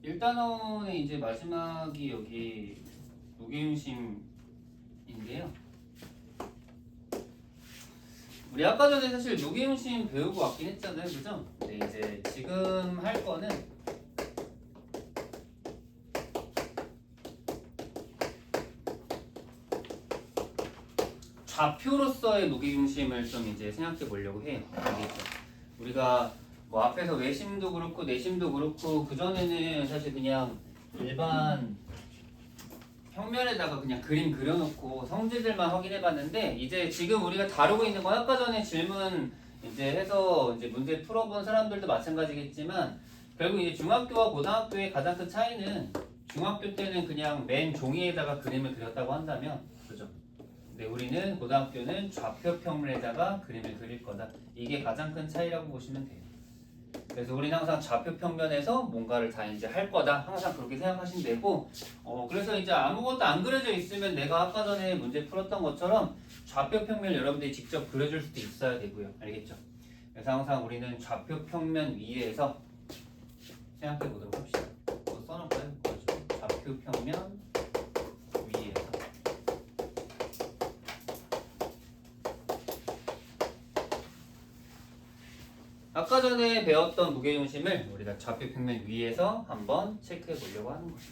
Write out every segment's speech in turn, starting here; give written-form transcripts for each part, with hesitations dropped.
1단원의 이제 마지막이 여기 무게중심인데요. 우리 아까 전에 사실 무게중심 배우고 왔긴 했잖아요, 그죠? 근데 이제 지금 할 거는 좌표로서의 무게중심을 좀 이제 생각해 보려고 해요. 알겠죠? 우리가 뭐 앞에서 외심도 그렇고 내심도 그렇고 그 전에는 사실 그냥 일반 평면에다가 그냥 그림 그려놓고 성질들만 확인해 봤는데 이제 지금 우리가 다루고 있는 건 아까 전에 질문 이제 해서 이제 문제 풀어본 사람들도 마찬가지겠지만 결국 이제 중학교와 고등학교의 가장 큰 차이는 중학교 때는 그냥 맨 종이에다가 그림을 그렸다고 한다면 그죠? 근데 우리는 고등학교는 좌표 평면에다가 그림을 그릴 거다. 이게 가장 큰 차이라고 보시면 돼요. 그래서 우리는 항상 좌표 평면에서 뭔가를 다 이제 할 거다. 항상 그렇게 생각하시면 되고, 그래서 이제 아무것도 안 그려져 있으면 내가 아까 전에 문제 풀었던 것처럼 좌표 평면을 여러분들이 직접 그려줄 수도 있어야 되고요. 알겠죠? 그래서 항상 우리는 좌표 평면 위에서 생각해 보도록 합시다. 써놓을까요? 좌표 평면 위에서. 아까 전에 배웠던 무게중심을 우리가 좌표 평면 위에서 한번 체크해 보려고 하는 거죠.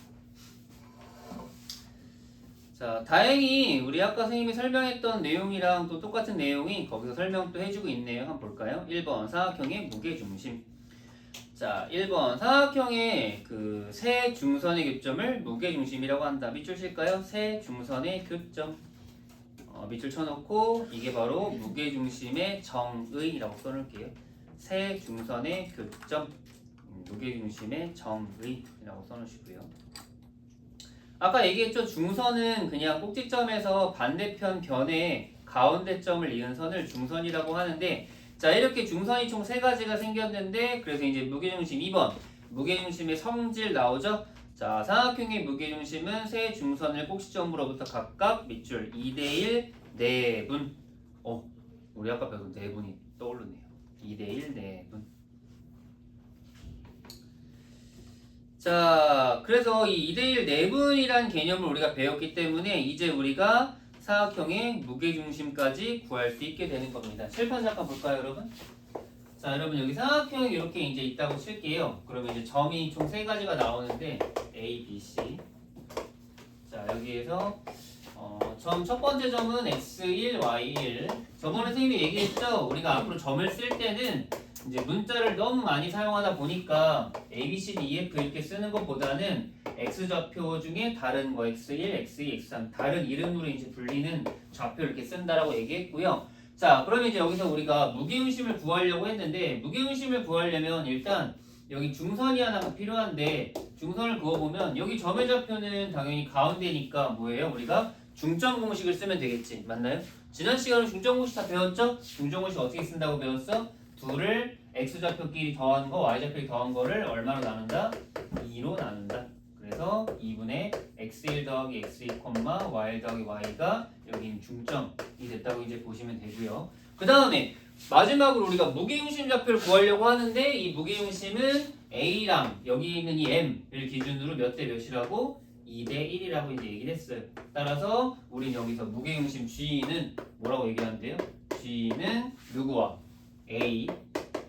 자, 다행히 우리 아까 선생님이 설명했던 내용이랑 또 똑같은 내용이 거기서 설명 또 해주고 있네요. 한번 볼까요? 1번 사각형의 무게중심. 자, 1번 사각형의 그 세 중선의 교점을 무게중심이라고 한다. 밑줄 칠까요? 세 중선의 교점. 밑줄 쳐놓고 이게 바로 무게중심의 정의라고 써놓을게요. 세 중선의 교점, 무게중심의 정의라고 써놓으시고요. 아까 얘기했죠. 중선은 그냥 꼭지점에서 반대편 변의 가운데점을 이은 선을 중선이라고 하는데 자 이렇게 중선이 총 세 가지가 생겼는데 그래서 이제 무게중심 2번 무게중심의 성질 나오죠. 자 사각형의 무게중심은 세 중선을 꼭지점으로부터 각각 밑줄 2대1 네분. 우리 아까 배운 네분이 떠오르네요. 2대1 네분. 자, 그래서 이 2대1 네분이란 개념을 우리가 배웠기 때문에 이제 우리가 사각형의 무게중심까지 구할 수 있게 되는 겁니다. 칠판 잠깐 볼까요, 여러분? 자, 여러분 여기 사각형이 이렇게 이제 있다고 칠게요. 그러면 이제 점이 총 세 가지가 나오는데 A, B, C. 자, 여기에서 점 첫 번째 점은 x1, y1. 저번에 선생님이 얘기했죠. 우리가 앞으로 점을 쓸 때는 이제 문자를 너무 많이 사용하다 보니까 A, B, C, D, E, F 이렇게 쓰는 것보다는 x 좌표 중에 다른 거 x1, x2, x3 다른 이름으로 이제 불리는 좌표 이렇게 쓴다라고 얘기했고요. 자, 그러면 이제 여기서 우리가 무게중심을 구하려고 했는데 무게중심을 구하려면 일단 여기 중선이 하나가 필요한데 중선을 그어보면 여기 점의 좌표는 당연히 가운데니까 뭐예요? 우리가 중점 공식을 쓰면 되겠지. 맞나요? 지난 시간에 중점 공식 다 배웠죠? 중점 공식 어떻게 쓴다고 배웠어? 둘을 x좌표끼리 더한 거, y좌표끼리 더한 거를 얼마로 나눈다? 2로 나눈다. 그래서 2분의 x1 더하기 x2, y1 더하기 y가 여기 중점이 됐다고 이제 보시면 되고요. 그 다음에 마지막으로 우리가 무게중심 좌표를 구하려고 하는데 이 무게중심은 A랑 여기 있는 이 M을 기준으로 몇 대 몇이라고? 2대1이라고 이제 얘기를 했어요. 따라서 우린 여기서 무게중심 G는 뭐라고 얘기하는데요? G는 누구와? A,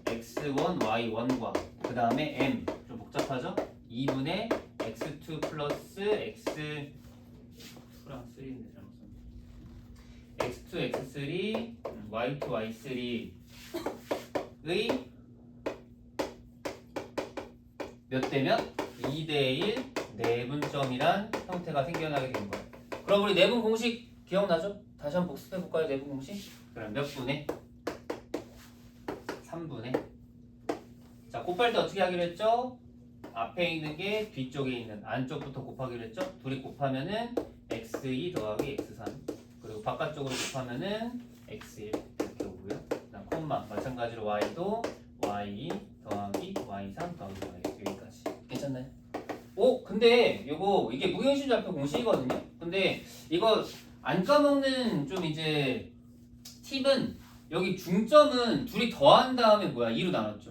x1, y1과 그 다음에 M 좀 복잡하죠? 2분의 x2 플러스 x2랑 3인데 잘못 썼네. x2, x3, y2, y3의 몇 대면? 2대1 내분점이란 형태가 생겨나게 된 거예요. 그럼 우리 내분 공식 기억나죠? 다시 한번 복습해볼까요? 내분 공식? 그럼 몇 분의? 3분의. 자, 곱할 때 어떻게 하기로 했죠? 앞에 있는 게 뒤쪽에 있는 안쪽부터 곱하기로 했죠? 둘이 곱하면은 x2 더하기 x3 그리고 바깥쪽으로 곱하면은 x1 이렇게 오고요. 그다음 콤마 마찬가지로 y도 y 더하기 y3 더하기 y 여기까지. 괜찮나요? 근데 이게 무게중심 좌표 공식이거든요. 근데 이거 안 까먹는 좀 이제 팁은 여기 중점은 둘이 더한 다음에 뭐야? 2로 나눴죠.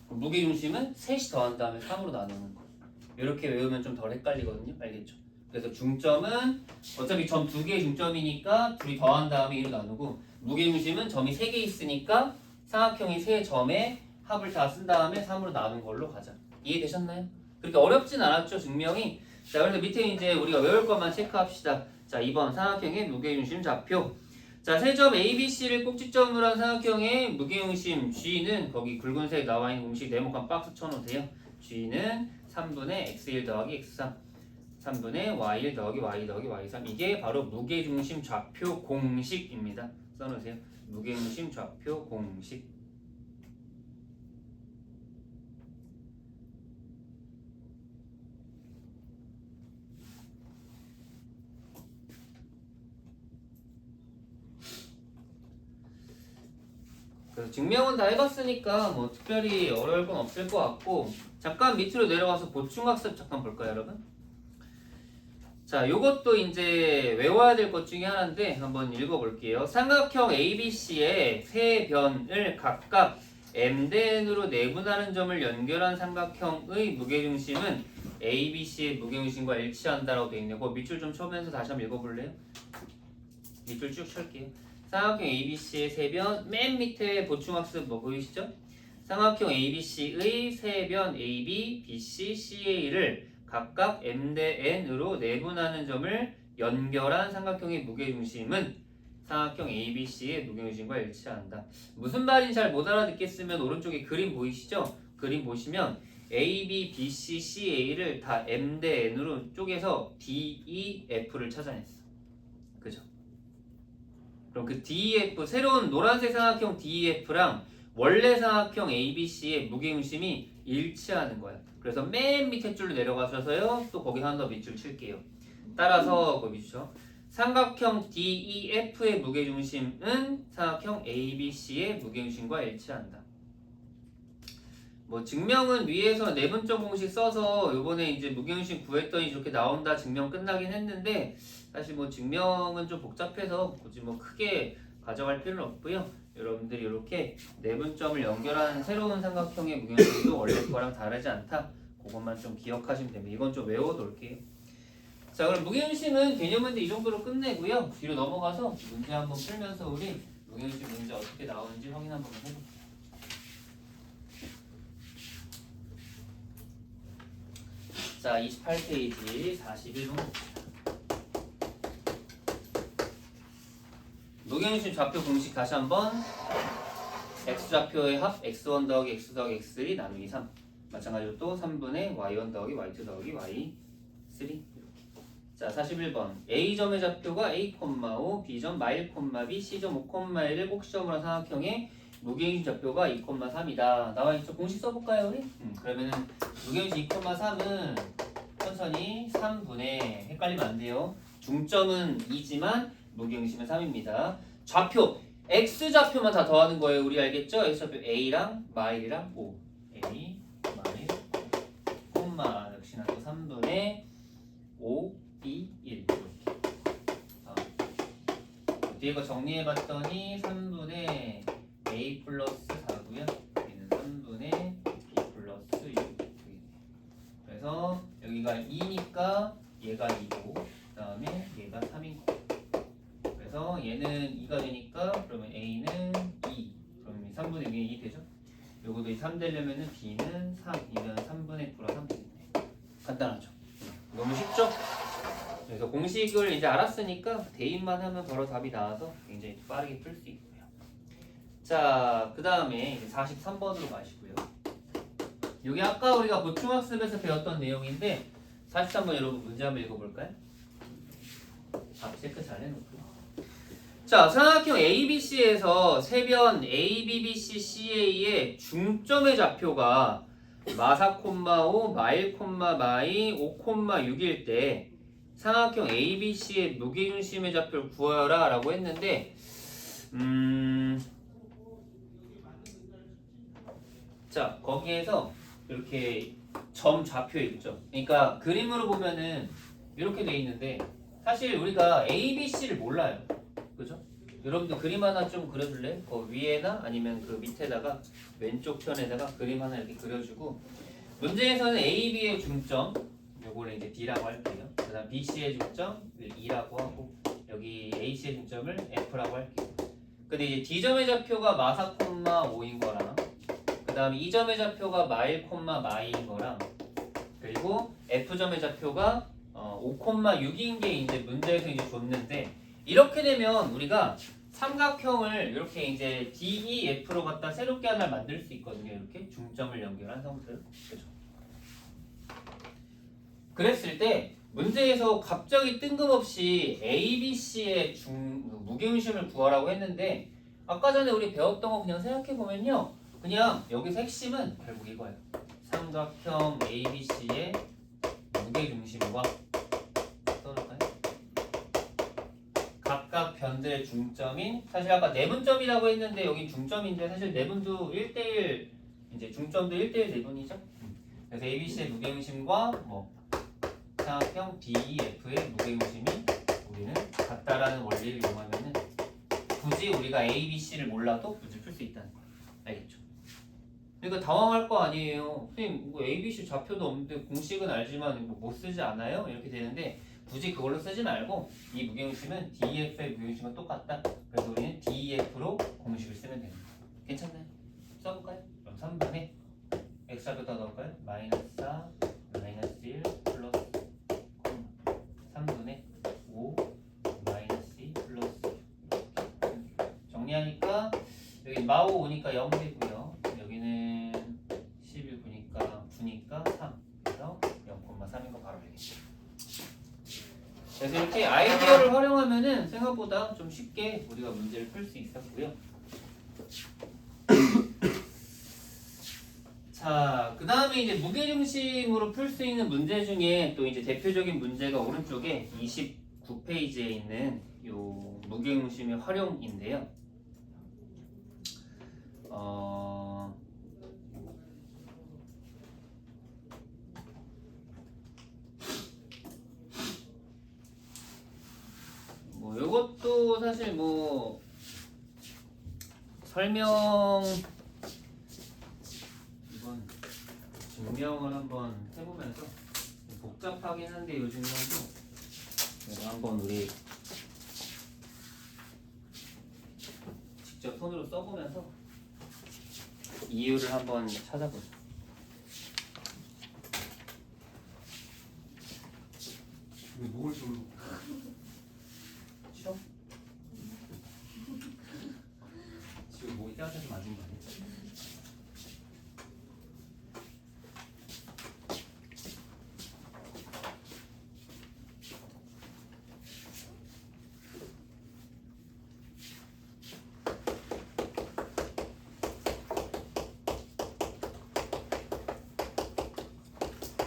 무게중심은 셋이 더한 다음에 3으로 나누는 거. 이렇게 외우면 좀 덜 헷갈리거든요. 알겠죠? 그래서 중점은 어차피 점 2개의 중점이니까 둘이 더한 다음에 2로 나누고, 무게중심은 점이 3개 있으니까 삼각형이 세 점의 합을 다 쓴 다음에 3으로 나눈 걸로 가자. 이해되셨나요? 그렇게 어렵진 않았죠, 증명이. 자, 그래서 밑에 이제 우리가 외울 것만 체크합시다. 자, 2번 삼각형의 무게중심 좌표. 자, 세 점 ABC를 꼭지점으로 한 삼각형의 무게중심 G는 거기 굵은색 나와 있는 공식 네모칸 박스 쳐놓으세요. G는 3분의 X1 더하기 X3, 3분의 Y1 더하기 Y2 더하기 Y3. 이게 바로 무게중심 좌표 공식입니다. 써놓으세요. 무게중심 좌표 공식. 그래서 증명은 다 해봤으니까 뭐 특별히 어려울 건 없을 것 같고, 잠깐 밑으로 내려가서 보충학습 잠깐 볼까요, 여러분? 자, 요것도 이제 외워야 될 것 중에 하나인데 한번 읽어볼게요. 삼각형 ABC의 세 변을 각각 M대N으로 내분하는 점을 연결한 삼각형의 무게중심은 ABC의 무게중심과 일치한다라고 되어 있네요. 그 밑줄 좀 쳐면서 다시 한번 읽어볼래요? 밑줄 쭉 칠게요. 삼각형 ABC의 세 변, 맨 밑에 보충학습 뭐 보이시죠? 삼각형 ABC의 세 변 AB, BC, CA를 각각 M대N으로 내분하는 점을 연결한 삼각형의 무게중심은 삼각형 ABC의 무게중심과 일치한다. 무슨 말인지 잘 못 알아듣겠으면 오른쪽에 그림 보이시죠? 그림 보시면 AB, BC, CA를 다 M대N으로 쪼개서 DEF를 찾아냈어. 그죠? 그럼 그 DEF, 새로운 노란색 삼각형 DEF랑 원래 삼각형 ABC의 무게중심이 일치하는 거야. 그래서 맨 밑에 줄로 내려가셔서요, 또 거기 하나 더 밑줄 칠게요. 따라서 거기 주죠. 삼각형 DEF의 무게중심은 삼각형 ABC의 무게중심과 일치한다. 뭐 증명은 위에서 내분점 공식 써서 요번에 이제 무게중심 구했더니 이렇게 나온다 증명 끝나긴 했는데, 사실 뭐 증명은 좀 복잡해서 굳이 뭐 크게 가져갈 필요는 없고요. 여러분들이 이렇게 내분점을 연결하는 새로운 삼각형의 무게중심도 원래 거랑 다르지 않다. 그것만 좀 기억하시면 됩니다. 이건 좀 외워둘게요. 자, 그럼 무게중심은 개념문제 이 정도로 끝내고요. 뒤로 넘어가서 문제 한번 풀면서 우리 무게중심 문제 어떻게 나오는지 확인 한번 해볼게요. 자, 28페이지 41번 봅시다. 무게중심 좌표 공식 다시 한번. x좌표의 합 x1 더하기 x 더하기 x3 나누기 3. 마찬가지로 또 3분의 y1 더하기 y2 더하기 y3. 자, 41번. A점의 좌표가 A, 5, B점 마일, B, C점 5, 1을 꼭지점으로 한 삼각형의 무게중심 좌표가 2, 3이다. 나와있죠? 공식 써볼까요, 우리? 그러면은 무게중심 2, 3은 천천히 3분의, 헷갈리면 안 돼요. 중점은 2지만 무게중심은 3입니다. 좌표, X좌표만 다 더하는 거예요. 우리 알겠죠? X좌표 A랑 마일이랑 5. A, 마일, 역시나 또 3분의 5, B, 1 이렇게. 뒤에 거 정리해봤더니 3분의 A 플러스 4고요. 여기는 3분의 B 플러스 6. 그래서 여기가 2니까 얘가 2고, 그 다음에 얘가 3인 거. 그래서 얘는 2가 되니까 그러면 A는 2. 그럼 3분의 2가 2 되죠? 요거도 3 되려면은 B는 3. 이면 3분의 9라 3 되겠네. 간단하죠? 너무 쉽죠? 그래서 공식을 이제 알았으니까 대입만 하면 바로 답이 나와서 굉장히 빠르게 풀 수 있고요. 자, 그 다음에 43번으로 가시고요. 여기 아까 우리가 보충학습에서 배웠던 내용인데 43번 여러분 문제 한번 읽어볼까요? 체크 잘 해놓고. 자, 삼각형 ABC에서 세변 ABBC CA의 중점의 좌표가 마4, 5, 마일, 마이, 5, 6일 때 삼각형 ABC의 무게중심의 좌표를 구하라 라고 했는데, 자, 거기에서 이렇게 점 좌표 있죠. 그러니까 그림으로 보면은 이렇게 돼 있는데 사실 우리가 ABC를 몰라요. 그죠? 여러분들 그림 하나 좀 그려줄래? 그 위에나 아니면 그 밑에다가 왼쪽 편에다가 그림 하나 이렇게 그려주고 문제에서는 A, B의 중점 요거를 이제 D라고 할게요. 그 다음 B, C의 중점 2라고 하고 여기 A, C의 중점을 F라고 할게요. 근데 이제 D점의 좌표가 마4, 5인 거랑 그 다음 E점의 좌표가 마1, 마인 거랑 그리고 F점의 좌표가 5, 6인 게 이제 문제에서 이제 줬는데 이렇게 되면 우리가 삼각형을 이렇게 이제 DEF로 갖다 새롭게 하나 만들 수 있거든요. 이렇게 중점을 연결한 형태로. 그죠? 그랬을 때 문제에서 갑자기 뜬금없이 ABC의 무게중심을 구하라고 했는데 아까 전에 우리 배웠던 거 그냥 생각해 보면요. 그냥 여기서 핵심은 결국 이거예요. 삼각형 ABC의 무게중심과 써놓을까요? 각각 변들의 중점인 사실 아까 내분점이라고 했는데 여기 중점인데 사실 내분도 1대1 이제 중점도 1대1 내분이죠. 그래서 ABC의 무게중심과 뭐 삼각형 DEF의 무게중심이 우리는 같다라는 원리를 이용하면은 굳이 우리가 ABC를 몰라도 문제 풀 수 있다는 거예요. 알겠죠? 그러니까 당황할 거 아니에요. 선생님 뭐 ABC 좌표도 없는데 공식은 알지만 뭐 못 쓰지 않아요? 이렇게 되는데 굳이 그걸로 쓰지 말고 이 무게중심은 DEF의 무게중심과 똑같다. 그래서 우리는 DEF로 공식을 쓰면 됩니다. 괜찮나요? 써볼까요? 그럼 3번에 x좌표다 넣을까요? 마이너스 4, 마이너스 1, 플러스 3분의 5, 마이너스 2, 플러스 정리하니까 여기 마오 오니까 0 되고요. 여기는 11 9니까 3 그래서 0,3인 거 바로 알겠죠. 그래서 이렇게 아이디어를 활용하면은 생각보다 좀 쉽게 우리가 문제를 풀 수 있었고요. 자, 그 다음에 이제 무게중심으로 풀 수 있는 문제 중에 또 이제 대표적인 문제가 오른쪽에 29페이지에 있는 요 무게중심의 활용인데요. 뭐 요것도 사실 뭐 설명 이번 증명을 한번 해보면서 복잡하긴 한데 요 증명도 그래서 한번 우리 직접 손으로 써보면서 이유를 한번 찾아보죠. 왜 목을 졸로? 싫어? 지금 목이 따뜻해서 맞은 거 아니야?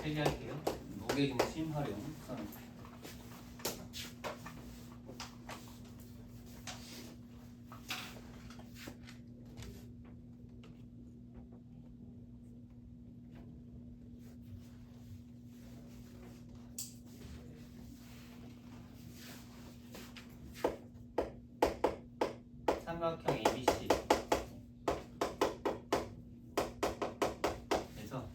얘기할게요. 무게중심 활용. 삼각형 ABC. 그래서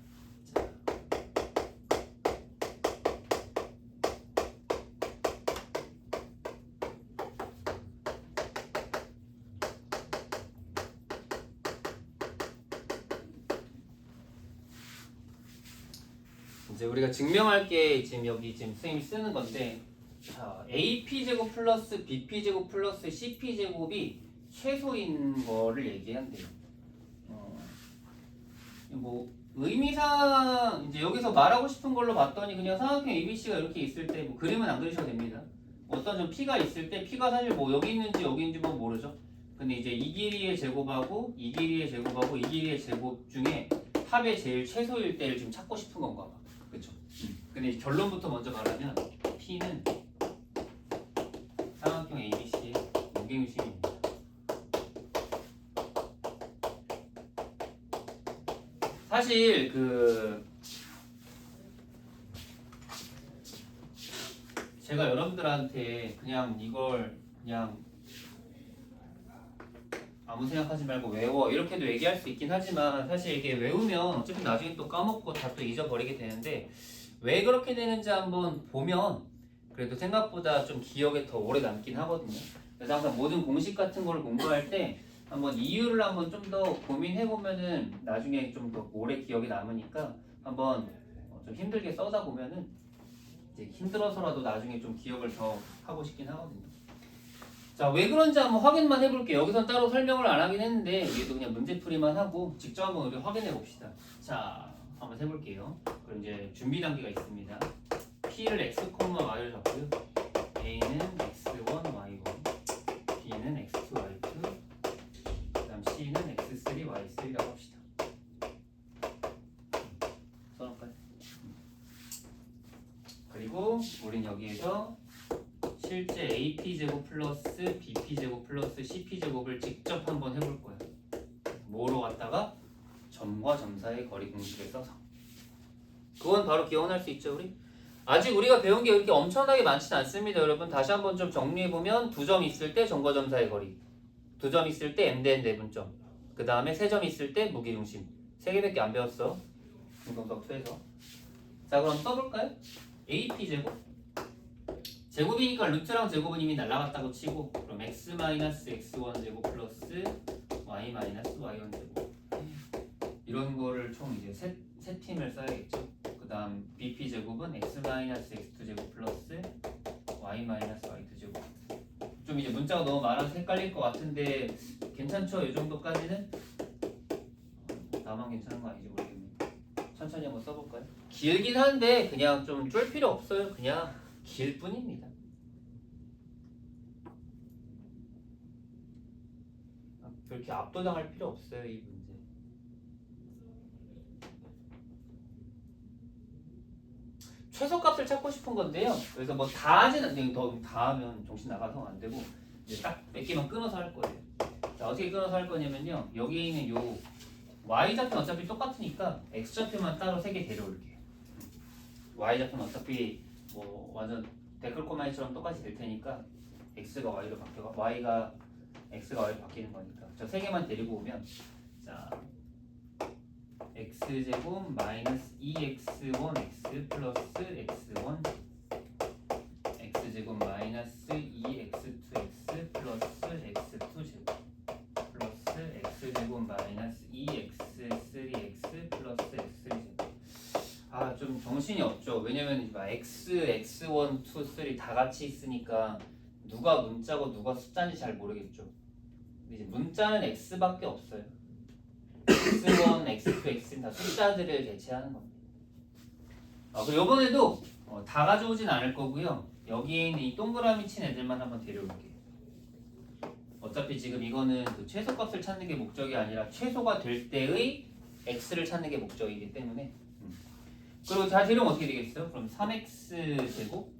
이제 우리가 증명할 게 지금 여기 지금 선생님이 쓰는 건데, 자, AP 제곱 플러스 BP 제곱 플러스 CP 제곱이 최소인 거를 얘기한대요. 뭐 의미상 이제 여기서 말하고 싶은 걸로 봤더니 그냥 삼각형 ABC가 이렇게 있을 때 뭐 그림은 안 그리셔도 됩니다. 어떤 좀 P가 있을 때 P가 사실 뭐 여기 있는지 여기 있는지 뭐 모르죠. 근데 이제 이 길이의 제곱하고 이 길이의 제곱하고 이 길이의 제곱 중에 합의 제일 최소일 때를 지금 찾고 싶은 건가 봐. 그렇죠? 근데 결론부터 먼저 말하면 P는 삼각형 ABC의 무게중심입니다. 사실 제가 여러분들한테 그냥 이걸 그냥 아무 생각하지 말고 외워 이렇게도 얘기할 수 있긴 하지만 사실 이게 외우면 어차피 나중에 또 까먹고 다 또 잊어버리게 되는데 왜 그렇게 되는지 한번 보면 그래도 생각보다 좀 기억에 더 오래 남긴 하거든요. 그래서 항상 모든 공식 같은 걸 공부할 때 한번 이유를 한번 좀 더 고민해 보면은 나중에 좀 더 오래 기억에 남으니까 한번 좀 힘들게 써다 보면은 이제 힘들어서라도 나중에 좀 기억을 더 하고 싶긴 하거든요. 자, 왜 그런지 한번 확인만 해볼게요. 여기선 따로 설명을 안 하긴 했는데 위에도 그냥 문제풀이만 하고 직접 한번 우리 확인해 봅시다. 자, 한번 해볼게요. 그럼 이제 준비 단계가 있습니다. P를 x, y를 잡고요. A는 x1, y1, B는 x2, y2, 그다음 C는 x3, y3라고 합시다. 써놓을까요? 그리고 우린 여기에서 실제 AP제곱 플러스 BP제곱 플러스 CP제곱을 직접 한번 해볼 거예요. 뭐로 갖다가 점과 점 사이의 거리 공식을 써서. 그건 바로 기억날 수 있죠, 우리? 아직 우리가 배운 게 이렇게 엄청나게 많지는 않습니다, 여러분. 다시 한번 좀 정리해보면 두 점 있을 때 점과 점 사이의 거리, 두 점 있을 때 m대 내분점, 그 다음에 세 점 있을 때 무게중심. 세 개밖에 안 배웠어, 중성석 2에서. 자, 그럼 써볼까요? AP제곱 제곱이니까 루트랑 제곱은 이미 날라갔다고 치고 그럼 x-x1 제곱 플러스 y-y1 제곱 이런 거를 총 이제 세 팀을 써야겠죠. 그 다음 bp 제곱은 x-x2 제곱 플러스 y-y2 제곱. 좀 이제 문자가 너무 많아서 헷갈릴 것 같은데 괜찮죠? 이 정도까지는? 나만 괜찮은 거 아니지 모르겠네. 천천히 한번 써볼까요? 길긴 한데 그냥 좀 쫄 필요 없어요. 그냥 길 뿐입니다. 그렇게 압도당할 필요 없어요, 이 문제. 최소값을 찾고 싶은 건데요. 그래서 뭐 다 하진 않는데 다 하면 정신 나가서 안 되고 이제 딱 몇 개만 끊어서 할 거예요. 자, 어떻게 끊어서 할 거냐면요. 여기에 있는 요 y좌표는 어차피 똑같으니까 x좌표만 따로 3개 데려올게요. y좌표는 어차피 뭐 완전 댓글 꼬마이처럼 똑같이 될 테니까 x가 y로 바뀌어 y가 x가 y로 바뀌는 거니까 저 3개만 데리고 오면 자 x제곱 마이너스 2x1x 플러스 x1 x제곱 마이너스 2x2x 플러스 x2제곱 플러스 x제곱 마이너스 2x3x 플러스 x3제곱. 아, 좀 정신이 없죠. 왜냐면 x, x1, 2, 3 다 같이 있으니까 누가 문자고 누가 숫자인지 잘 모르겠죠. 근데 이제 문자는 x밖에 없어요. x1, x2, x는 다 숫자들을 대체하는 겁니다. 그리고 이번에도 다 가져오진 않을 거고요. 여기에 있는 이 동그라미 친 애들만 한번 데려올게요. 어차피 지금 이거는 그 최소값을 찾는 게 목적이 아니라 최소가 될 때의 x를 찾는 게 목적이기 때문에 그리고 다 데려오면 어떻게 되겠어요? 그럼 3x 제곱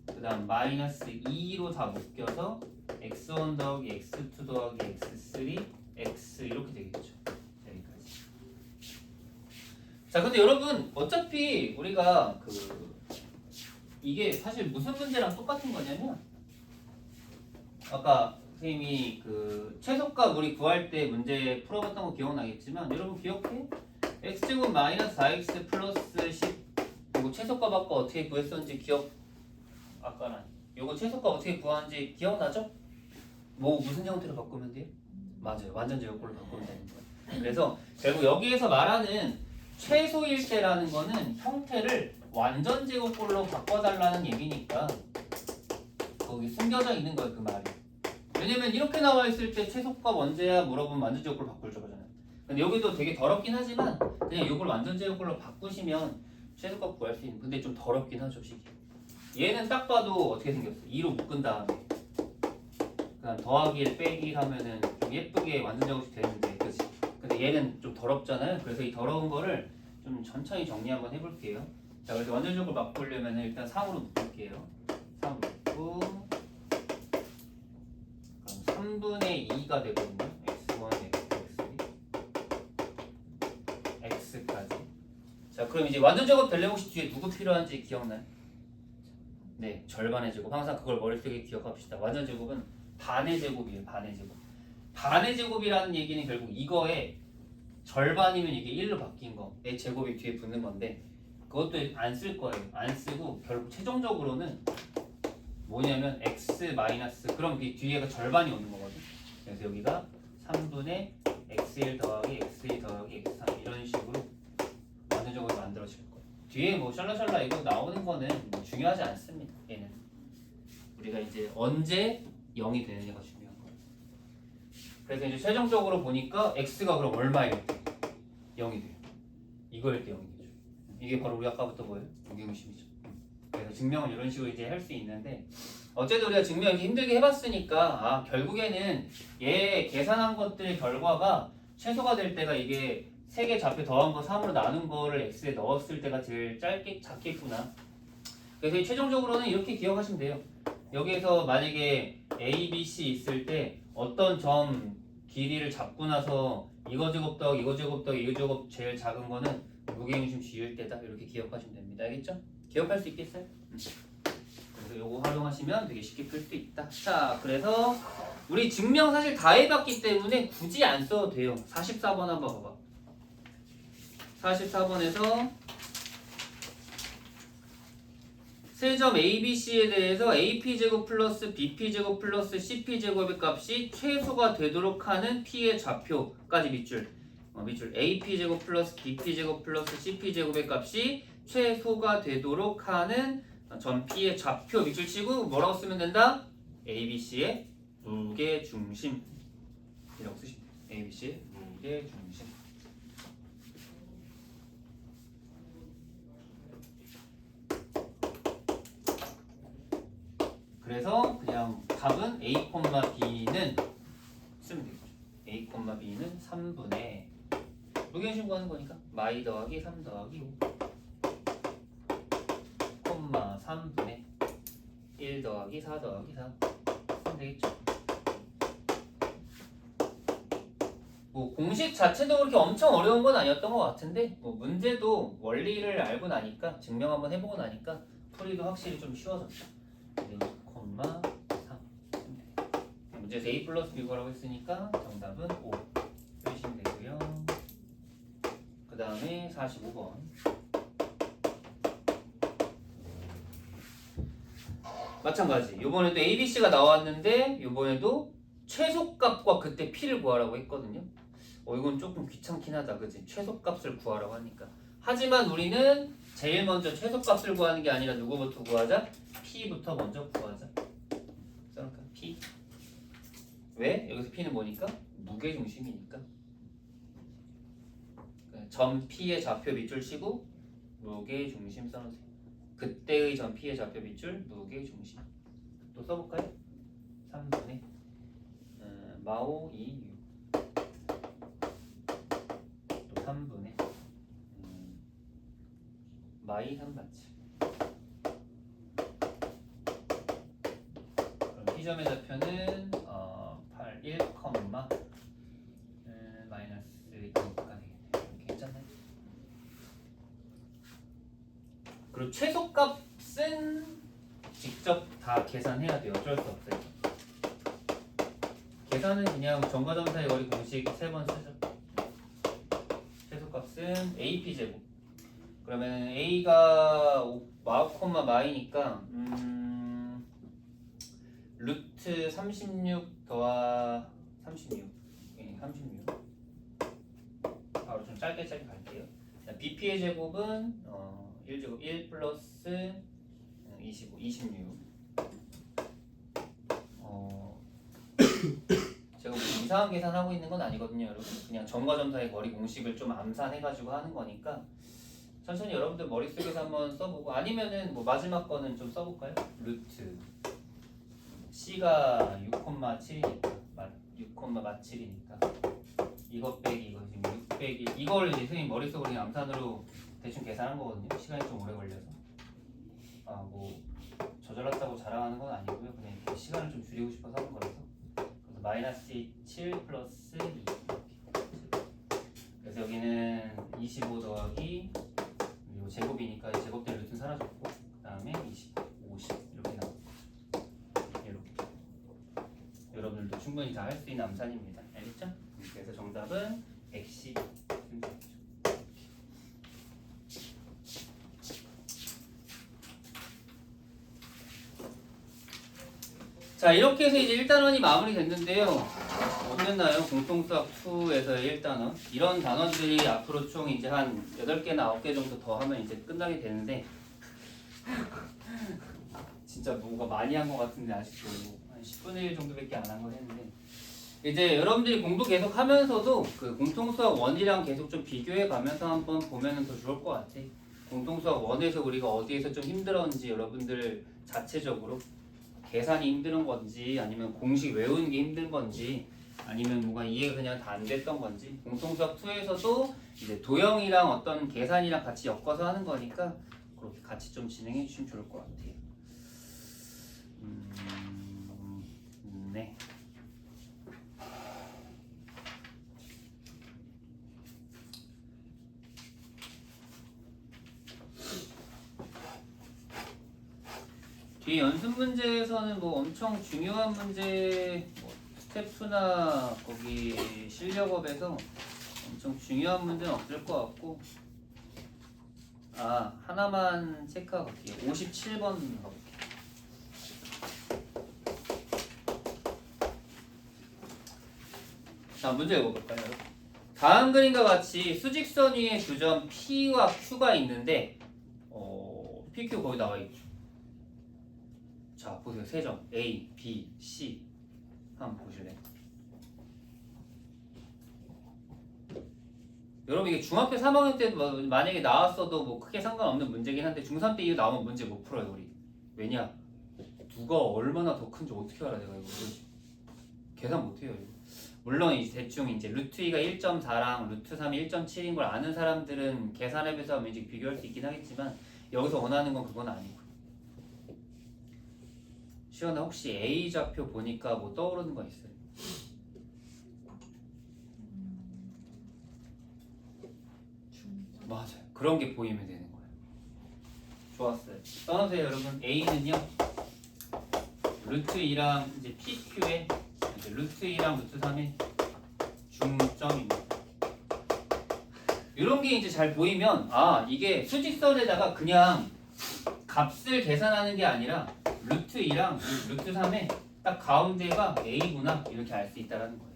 그 다음 마이너스 2로 다 묶여서 x1 더하기 x2 더하기 x3 x 이렇게 되겠죠. 여기까지. 자, 근데 여러분 어차피 우리가 이게 사실 무슨 문제랑 똑같은 거냐면 아까 선생님이 최소값 우리 구할 때 문제 풀어봤던 거 기억나겠지만 여러분 기억해? x제곱 마이너스 4x 플러스 10 그리고 최소값 아까 어떻게 구했었는지 아까는 요거 최소값 어떻게 구하는지 기억나죠? 뭐 무슨 형태로 바꾸면 돼요? 맞아요. 완전 제곱꼴로 바꾸면 되는 거예요. 그래서 결국 여기에서 말하는 최소일 때라는 거는 형태를 완전 제곱꼴로 바꿔달라는 얘기니까 거기 숨겨져 있는 거예요, 그 말이. 왜냐면 이렇게 나와 있을 때 최소값 언제야 물어보면 완전 제곱꼴로 바꿀 거잖아요. 근데 여기도 되게 더럽긴 하지만 그냥 이걸 완전 제곱꼴로 바꾸시면 최소값 구할 수 있는. 근데 좀 더럽긴 하죠, 식이. 얘는 딱 봐도 어떻게 생겼어? 2로 묶은 다음에 그냥 더하기 1 빼기 하면은 좀 예쁘게 완전 제곱이 되는데, 그치? 근데 얘는 좀 더럽잖아요. 그래서 이 더러운 거를 좀 천천히 정리 한번 해볼게요. 자, 그래서 완전 제곱을 바꾸려면 일단 3으로 묶을게요. 3으로 묶고 그럼 3분의 2가 되거든요. x1, x2, x까지. 자, 그럼 이제 완전 제곱 되려면 혹시 뒤에 누구 필요한지 기억나요? 네, 절반의 제곱. 항상 그걸 머릿속에 기억합시다. 완전 제곱은 반의 제곱이에요. 반의 제곱. 반의 제곱이라는 얘기는 결국 이거의 절반이면 이게 1로 바뀐 거의 제곱이 뒤에 붙는 건데 그것도 안 쓸 거예요. 안 쓰고 결국 최종적으로는 뭐냐면 x 마이너스 그럼 이 뒤에가 절반이 오는 거거든. 그래서 여기가 3분의 x1 더하기 x2 더하기 x3 이런 식으로 완전적으로 만들어질 거예요. 뒤에 뭐 샬라샬라 이거 나오는 거는 뭐 중요하지 않습니다. 얘는 우리가 이제 언제 0이 되느냐가 중요한 거예요. 그래서 이제 최종적으로 보니까 x가 그럼 얼마일 때 0이 돼요. 이거일 때 0이 되죠. 이게 바로 우리 아까부터 뭐예요? 무게중심이죠. 그래서 증명은 이런 식으로 이제 할 수 있는데 어쨌든 우리가 증명 이렇게 힘들게 해봤으니까 결국에는 얘 계산한 것들의 결과가 최소가 될 때가 이게 3개 좌표 더한 거 3으로 나눈 거를 x에 넣었을 때가 제일 작겠구나. 그래서 최종적으로는 이렇게 기억하시면 돼요. 여기에서 만약에 a, b, c 있을 때 어떤 점 길이를 잡고 나서 이거 제곱 더하기 이거 제곱 더하기 이거 제곱 제일 작은 거는 무게중심 G일 때다. 이렇게 기억하시면 됩니다. 알겠죠? 기억할 수 있겠어요? 그래서 요거 활용하시면 되게 쉽게 풀 수 있다. 자, 그래서 우리 증명 사실 다 해봤기 때문에 굳이 안 써도 돼요. 44번 한번 봐봐. 44번에서 세점 ABC에 대해서 AP제곱 플러스 BP제곱 플러스 CP제곱의 값이 최소가 되도록 하는 P의 좌표까지 밑줄 밑줄 AP제곱 플러스 BP제곱 플러스 CP제곱의 값이 최소가 되도록 하는 점 P의 좌표 밑줄 치고 뭐라고 쓰면 된다? ABC의 무게중심 이라고 쓰시면 돼요. ABC의 무게중심. 그래서 그냥 답은 A, B는 쓰면 되겠죠. A, B는 3분의 무게중심 구하는 거니까 마이 더하기 3 더하기 5 콤마 3분의 1 더하기 4 더하기 4 쓰면 되겠죠. 뭐 공식 자체도 그렇게 엄청 어려운 건 아니었던 것 같은데 뭐 문제도 원리를 알고 나니까 증명 한번 해보고 나니까 풀이도 확실히 좀 쉬워졌다. 1, 3 문제에서 A 플러스 B 구하라고 했으니까 정답은 5 쓰시면 되고요. 그 다음에 45번 마찬가지. 이번에도 ABC가 나왔는데 이번에도 최소값과 그때 P를 구하라고 했거든요. 이건 조금 귀찮긴 하다, 그치? 최소값을 구하라고 하니까. 하지만 우리는 제일 먼저 최소값을 구하는 게 아니라 누구부터 구하자? P부터 먼저 구하자. 써놓을까? P. 왜? 여기서 P는 뭐니까? 무게중심이니까. 점 P의 좌표 밑줄 치고 무게중심 써놓으세요. 그때의 점 P의 좌표 밑줄 무게중심. 또 써볼까요? 3분의 마오 2 6 또 3분의 마이 3 같이. 그럼 P점의 좌표는 8 1, 마이너스 2가 되겠네요. 괜찮나요? 그리고 최소값은 직접 다 계산해야 돼요. 어쩔 수 없어요. 계산은 그냥 정과점사의 거리 공식 3번 쓰죠. 최소값은 AP제곱. 그러면 A가 마우콤마 마이니까 루트 36 더하 36 36 바로 좀 짧게 갈게요. BP의 제곱은 1제곱 1 플러스 25 26 제가 무슨 이상한 계산하고 있는 건 아니거든요, 여러분. 그냥 점과 점사의 거리 공식을 좀 암산해가지고 하는 거니까 천천히 여러분들 머릿속에서 한번 써보고 아니면은 뭐 마지막 거는 좀 써볼까요? 루트 C가 6,7이니까 6,7이니까 이것 빼기 이거 지금 6 빼기 이걸 이제 선생님 머릿속으로 그냥 암산으로 대충 계산한 거거든요. 시간이 좀 오래 걸려서 뭐 저절랐다고 자랑하는 건 아니고요. 그냥 이렇게 시간을 좀 줄이고 싶어서 하는 거라서. 그래서 마이너스 7 플러스 2 이렇게. 그래서 여기는 25 더하기 그리고 제곱이니까 제곱된 루트는 사라졌고 그 다음에 20, 50 이렇게 나오고 이렇게 여러분들도 충분히 다 할 수 있는 암산입니다. 알겠죠? 그래서 정답은 112. 자, 이렇게 해서 이제 1단원이 마무리됐는데요. 어땠나요? 공통수학 2에서의 1단원. 이런 단원들이 앞으로 총 이제 한 8개나 9개 정도 더 하면 이제 끝나게 되는데 진짜 뭔가 많이 한 것 같은데 아직도 한 10분의 1 정도밖에 안 한 걸 했는데 이제 여러분들이 공부 계속 하면서도 그 공통수학 1이랑 계속 좀 비교해 가면서 한번 보면은 더 좋을 것 같아. 공통수학 1에서 우리가 어디에서 좀 힘들었는지 여러분들 자체적으로 계산이 힘든 건지 아니면 공식 외우는 게 힘든 건지 아니면 뭔가 이해가 그냥 다 안 됐던 건지 공통수학 2에서도 이제 도형이랑 어떤 계산이랑 같이 엮어서 하는 거니까 그렇게 같이 좀 진행해 주시면 좋을 것 같아요. 네. 뒤에 연습 문제에서는 뭐 엄청 중요한 문제 뭐 스텝2나 거기 실력업에서 엄청 중요한 문제는 없을 것 같고 아 하나만 체크하고 갈게요. 57번 가볼게요. 자 문제 읽어볼까요? 다음 그림과 같이 수직선 위에 두 점 P와 Q가 있는데 PQ 거기 나와 있죠. 자 보세요. 세 점 A, B, C 한번 보실래요? 여러분 이게 중학교 3학년 때 만약에 나왔어도 뭐 크게 상관없는 문제긴 한데 중3 때 이거 나오면 문제 못 풀어요 우리. 왜냐? 누가 얼마나 더 큰지 어떻게 알아 내가 이거 계산 못해요 이거. 물론 이제 대충 이제 루트 2가 1.4랑 루트 3이 1.7인 걸 아는 사람들은 계산해서 하면 이제 비교할 수 있긴 하겠지만 여기서 원하는 건 그건 아니고. 시연아 혹시 A 좌표 보니까 뭐 떠오르는 거 있어요? 맞아요. 그런 게 보이면 되는 거예요. 좋았어요. 써놓으세요 여러분. A는요 루트 2랑 이제 PQ에 이제 루트 2랑 루트 3의 중점입니다. 이런 게 이제 잘 보이면 아 이게 수직선에다가 그냥 값을 계산하는 게 아니라 루트 2랑 루트 3의 딱 가운데가 A구나 이렇게 알 수 있다는 거예요.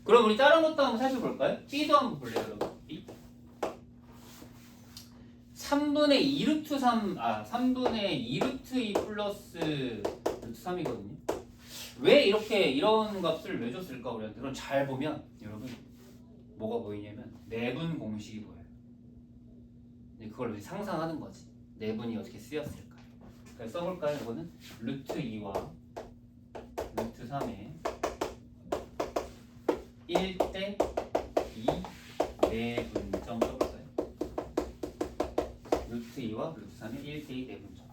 그럼 우리 다른 것도 한번 살펴볼까요? B도 한번 볼래요 여러분? B 3분의 2 루트 3, 3분의 2 루트 2 플러스 루트 3이거든요. 왜 이렇게 이런 값을 왜 줬을까 우리한테? 그럼 잘 보면 여러분 뭐가 보이냐면 내분 공식이 보여요. 그걸 우리 상상하는 거지. 내분이 어떻게 쓰였을까? 그래서 써볼까요? 이거는 루트 2와 루트 3의 1대 2 내분점 써볼까요? 루트 2와 루트 3의 1대 2 내분점.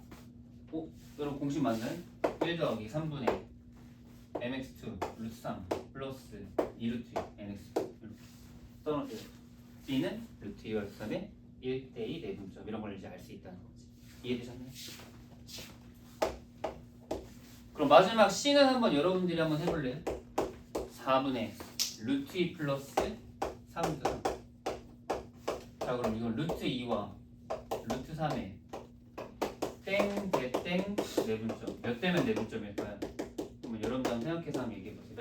여러분 공식 맞나요? 1 더하기 3분의 mx2 루트 3 플러스 2 루트 2 nx2 이렇게 써놓으세요. B는 루트 2와 루트 3의 1대 2 내분점 이런 걸 이제 알 수 있다는 거지. 이해되셨나요? 그럼 마지막 C는 한번 여러분들이 한번 해볼래요? 4분의 루트 2 플러스 3분. 자 그럼 이건 루트 2와 루트 3의 땡, 대땡, 내분점. 몇 대면 내분점일까요? 그러면 여러분들 한번 생각해서 한번 얘기해보세요.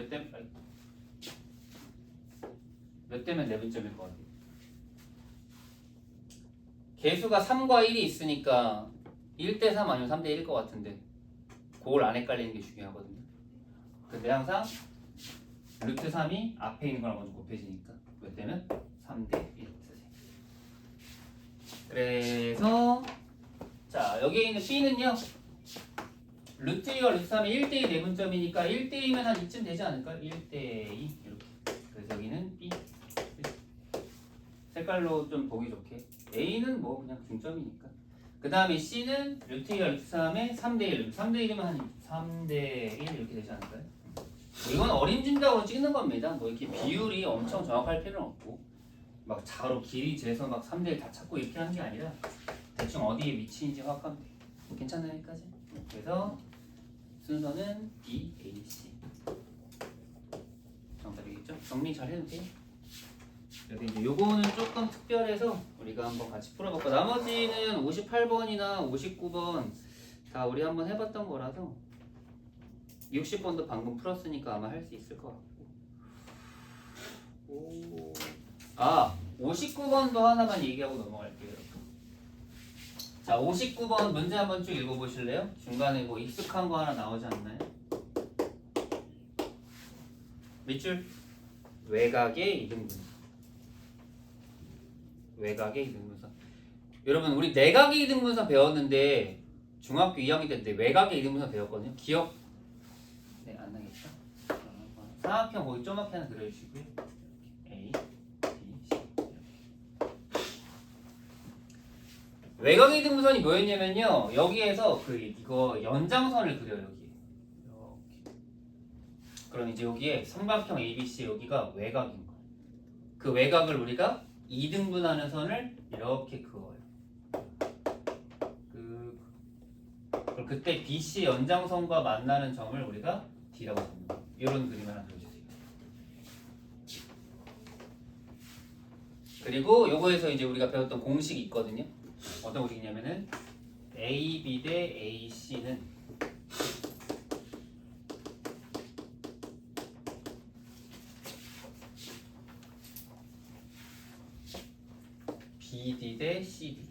몇 대면 내분점일 것 같아요? 개수가 3과 1이 있으니까 1대 3 아니면 3대 1일 것 같은데 그걸 안 헷갈리는 게 중요하거든요. 근데 항상 루트 3이 앞에 있는 거랑 먼저 곱해지니까 몇 대면 3대 1 쓰세요. 그래서 자 여기에 있는 B는요 루트 2와 루트 3이 1대2 내분점이니까 1대2면 한 이쯤 되지 않을까요? 1대2 이렇게. 그래서 여기는 B 색깔로 좀 보기 좋게 A는 뭐 그냥 중점이니까. 그 다음에 C는 루트 2와 루트 3의 3대1 3대1이면 한 3대1 이렇게 되지 않을까요? 이건 어림짐작으로 찍는 겁니다. 뭐 이렇게 비율이 엄청 정확할 필요는 없고 막 자로 길이 재서 막 3대1 다 찾고 이렇게 하는 게 아니라 대충 어디에 위치인지 파악하면 돼요. 괜찮나요? 여기까지? 그래서 순서는 B, A, C 정리 잘 해도 돼요. 그래서 이제 요거는 조금 특별해서 우리가 한번 같이 풀어볼까. 나머지는 58번이나 59번 다 우리 한번 해봤던 거라서 60번도 방금 풀었으니까 아마 할 수 있을 것 같고. 59번도 하나만 얘기하고 넘어갈게요, 여러분. 자, 59번 문제 한번 쭉 읽어보실래요? 중간에 뭐 익숙한 거 하나 나오지 않나요? 밑줄 외곽의 이등분선. 외곽의 이등분선. 여러분 우리 내각의 이등분선 배웠는데 중학교 2학년 때 외곽의 이등분선 배웠거든요. 기억? 네, 안 나겠죠? 사각형 거기 조그맣게 하나 그려주시고요. A, B, C. 외곽의 이등분선이 뭐였냐면요. 여기에서 이거 연장선을 그려요. 여기. 이렇게. 그럼 이제 여기에 삼각형 ABC 여기가 외곽인 거예요. 그 외곽을 우리가 2등분하는 선을 이렇게 그어요. 그럼 그때 BC 연장선과 만나는 점을 우리가 D라고 합니다. 이런 그림 하나 그려주세요. 그리고 요거에서 이제 우리가 배웠던 공식이 있거든요. 어떤 공식이냐면은 AB 대 AC는 BD 대 CD.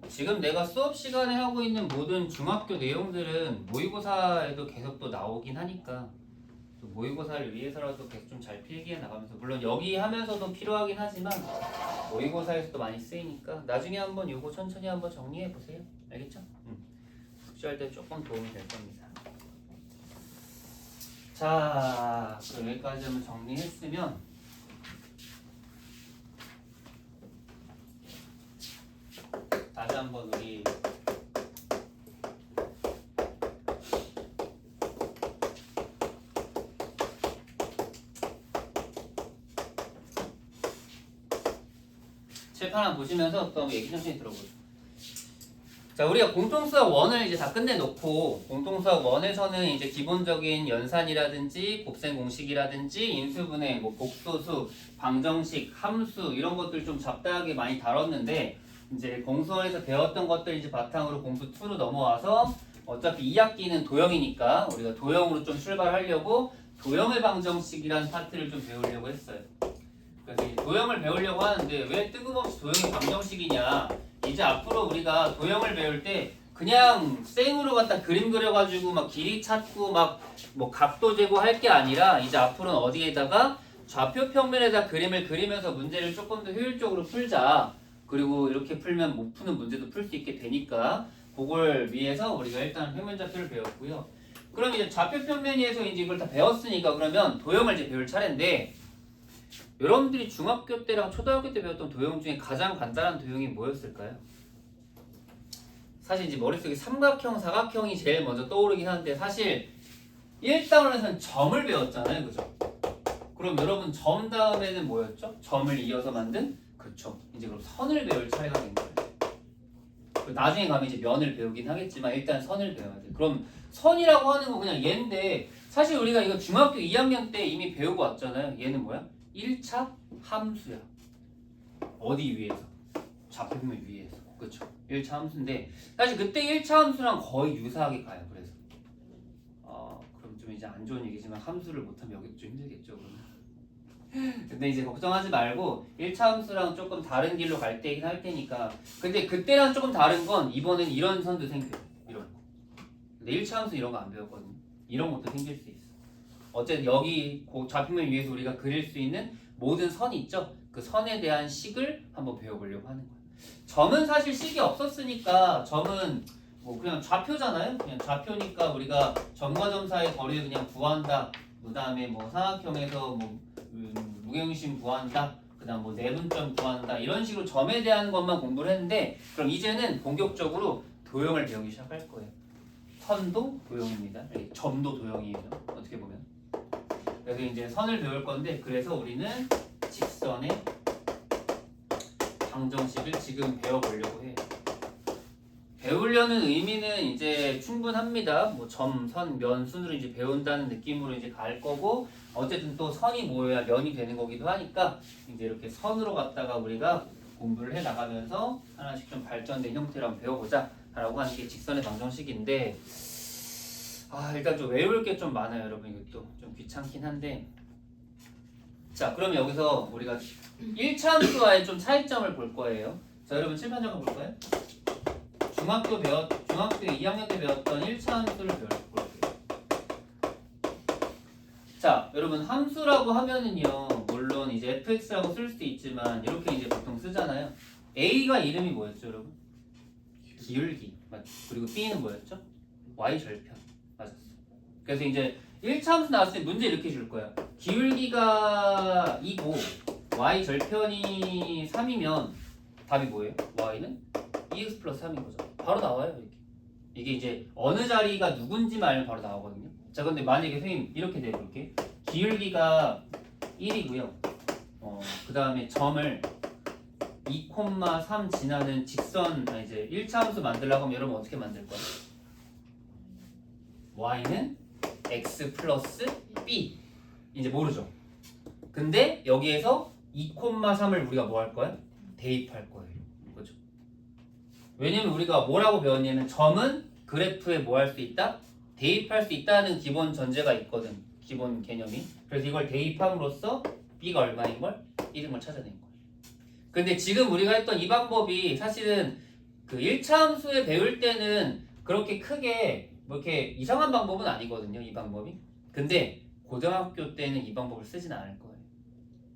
지금 내가 수업 시간에 하고 있는 모든 중학교 내용들은 모의고사에도 계속 또 나오긴 하니까 또 모의고사를 위해서라도 계속 좀 잘 필기해 나가면서, 물론 여기 하면서도 필요하긴 하지만 모의고사에서도 많이 쓰이니까 나중에 한번 요거 천천히 한번 정리해 보세요. 알겠죠? 숙제할 때 조금 도움이 될 겁니다. 자, 그럼 여기까지 한번 정리했으면 다시 한번 우리 책 하나 보시면서 또 얘기 천천히 들어보죠. 자, 우리가 공통수학 1을 이제 다 끝내놓고 공통수학 1에서는 이제 기본적인 연산이라든지 곱셈 공식이라든지 인수분해, 뭐 복소수, 방정식, 함수 이런 것들 좀 잡다하게 많이 다뤘는데, 이제 공수원에서 배웠던 것들 이제 바탕으로 공수 2로 넘어와서 어차피 2학기는 도형이니까 우리가 도형으로 좀 출발하려고 도형의 방정식이라는 파트를 좀 배우려고 했어요. 그래서 이 도형을 배우려고 하는데 왜 뜬금없이 도형의 방정식이냐? 이제 앞으로 우리가 도형을 배울 때 그냥 생으로 갖다 그림 그려가지고 막 길이 찾고 막 뭐 각도 재고 할 게 아니라 이제 앞으로는 어디에다가 좌표 평면에다 그림을 그리면서 문제를 조금 더 효율적으로 풀자. 그리고 이렇게 풀면 못 푸는 문제도 풀 수 있게 되니까 그걸 위해서 우리가 일단 평면 좌표를 배웠고요. 그럼 이제 좌표 평면에서 이제 이걸 다 배웠으니까 그러면 도형을 이제 배울 차례인데, 여러분들이 중학교 때랑 초등학교 때 배웠던 도형 중에 가장 간단한 도형이 뭐였을까요? 사실 이제 머릿속에 삼각형, 사각형이 제일 먼저 떠오르긴 하는데 사실 1단원에서는 점을 배웠잖아요. 그죠? 그럼 여러분 점 다음에는 뭐였죠? 점을 이어서 만든? 그렇죠. 이제 그럼 선을 배울 차례가 된 거예요. 나중에 가면 이제 면을 배우긴 하겠지만 일단 선을 배워야 돼요. 그럼 선이라고 하는 건 그냥 얘인데 사실 우리가 이거 중학교 2학년 때 이미 배우고 왔잖아요. 얘는 뭐야? 1차 함수야. 어디 위에서? 좌표평면 위에서. 그렇죠. 1차 함수인데 사실 그때 1차 함수랑 거의 유사하게 가요. 그래서 그럼 좀 이제 안 좋은 얘기지만 함수를 못하면 여기도 좀 힘들겠죠. 그러면. 근데 이제 걱정하지 말고 1차 함수랑 조금 다른 길로 갈 때긴 할 테니까. 근데 그때랑 조금 다른 건 이번엔 이런 선도 생겨요. 이런 거. 근데 1차 함수 이런 거 안 배웠거든요. 이런 것도 생길 수 있어. 어쨌든 여기 좌표면 위에서 우리가 그릴 수 있는 모든 선이 있죠. 그 선에 대한 식을 한번 배워보려고 하는 거예요. 점은 사실 식이 없었으니까 점은 뭐 그냥 좌표잖아요. 그냥 좌표니까 우리가 점과 점 사이의 거리를 그냥 구한다. 그 다음에 뭐 삼각형에서 뭐 무게중심 구한다. 그 다음 뭐 내분점 구한다. 이런 식으로 점에 대한 것만 공부를 했는데, 그럼 이제는 본격적으로 도형을 배우기 시작할 거예요. 선도 도형입니다. 점도 도형이에요. 어떻게 보면. 그래서 이제 선을 배울 건데, 그래서 우리는 직선의 방정식을 지금 배워보려고 해요. 배우려는 의미는 이제 충분합니다. 뭐 점, 선, 면 순으로 이제 배운다는 느낌으로 이제 갈 거고 어쨌든 또 선이 모여야 면이 되는 거기도 하니까 이제 이렇게 선으로 갖다가 우리가 공부를 해 나가면서 하나씩 좀 발전된 형태로 한번 배워보자 라고 하는 게 직선의 방정식인데 일단 좀 외울 게 좀 많아요 여러분. 이것도 좀 귀찮긴 한데 자 그러면 여기서 우리가 1차 함수와의 좀 차이점을 볼 거예요. 자 여러분 칠판 잠깐 볼까요? 중학교 2학년 때 배웠던 1차 함수를 볼게요. 자 여러분 함수라고 하면은요 물론 이제 fx라고 쓸 수도 있지만 이렇게 이제 보통 쓰잖아요. a가 이름이 뭐였죠 여러분? 기울기. 그리고 b는 뭐였죠? y절편. 맞았어. 그래서 이제 1차 함수 나왔을 때 문제 이렇게 줄 거야. 기울기가 2고 y절편이 3이면 답이 뭐예요? y는 2x 플러스 3인 거죠. 바로 나와요 이렇게. 이게 이제 어느 자리가 누군지만 알면 바로 나오거든요. 자 근데 만약에 선생님 이렇게 내볼게. 기울기가 1이고요. 그 다음에 점을 2,3 지나는 직선 이제 1차 함수 만들려고 하면 여러분 어떻게 만들 거예요? y는 x 플러스 b 이제 모르죠. 근데 여기에서 2,3을 우리가 뭐 할 거야? 대입할 거예요. 그죠? 왜냐면 우리가 뭐라고 배웠냐면 점은 그래프에 뭐 할 수 있다? 대입할 수 있다는 기본 전제가 있거든. 기본 개념이. 그래서 이걸 대입함으로써 b가 얼마인 걸? 1인 걸 찾아낸 거예요. 근데 지금 우리가 했던 이 방법이 사실은 그 1차 함수에 배울 때는 그렇게 크게 뭐 이렇게 이상한 방법은 아니거든요. 이 방법이. 근데 고등학교 때는 이 방법을 쓰진 않을 거예요.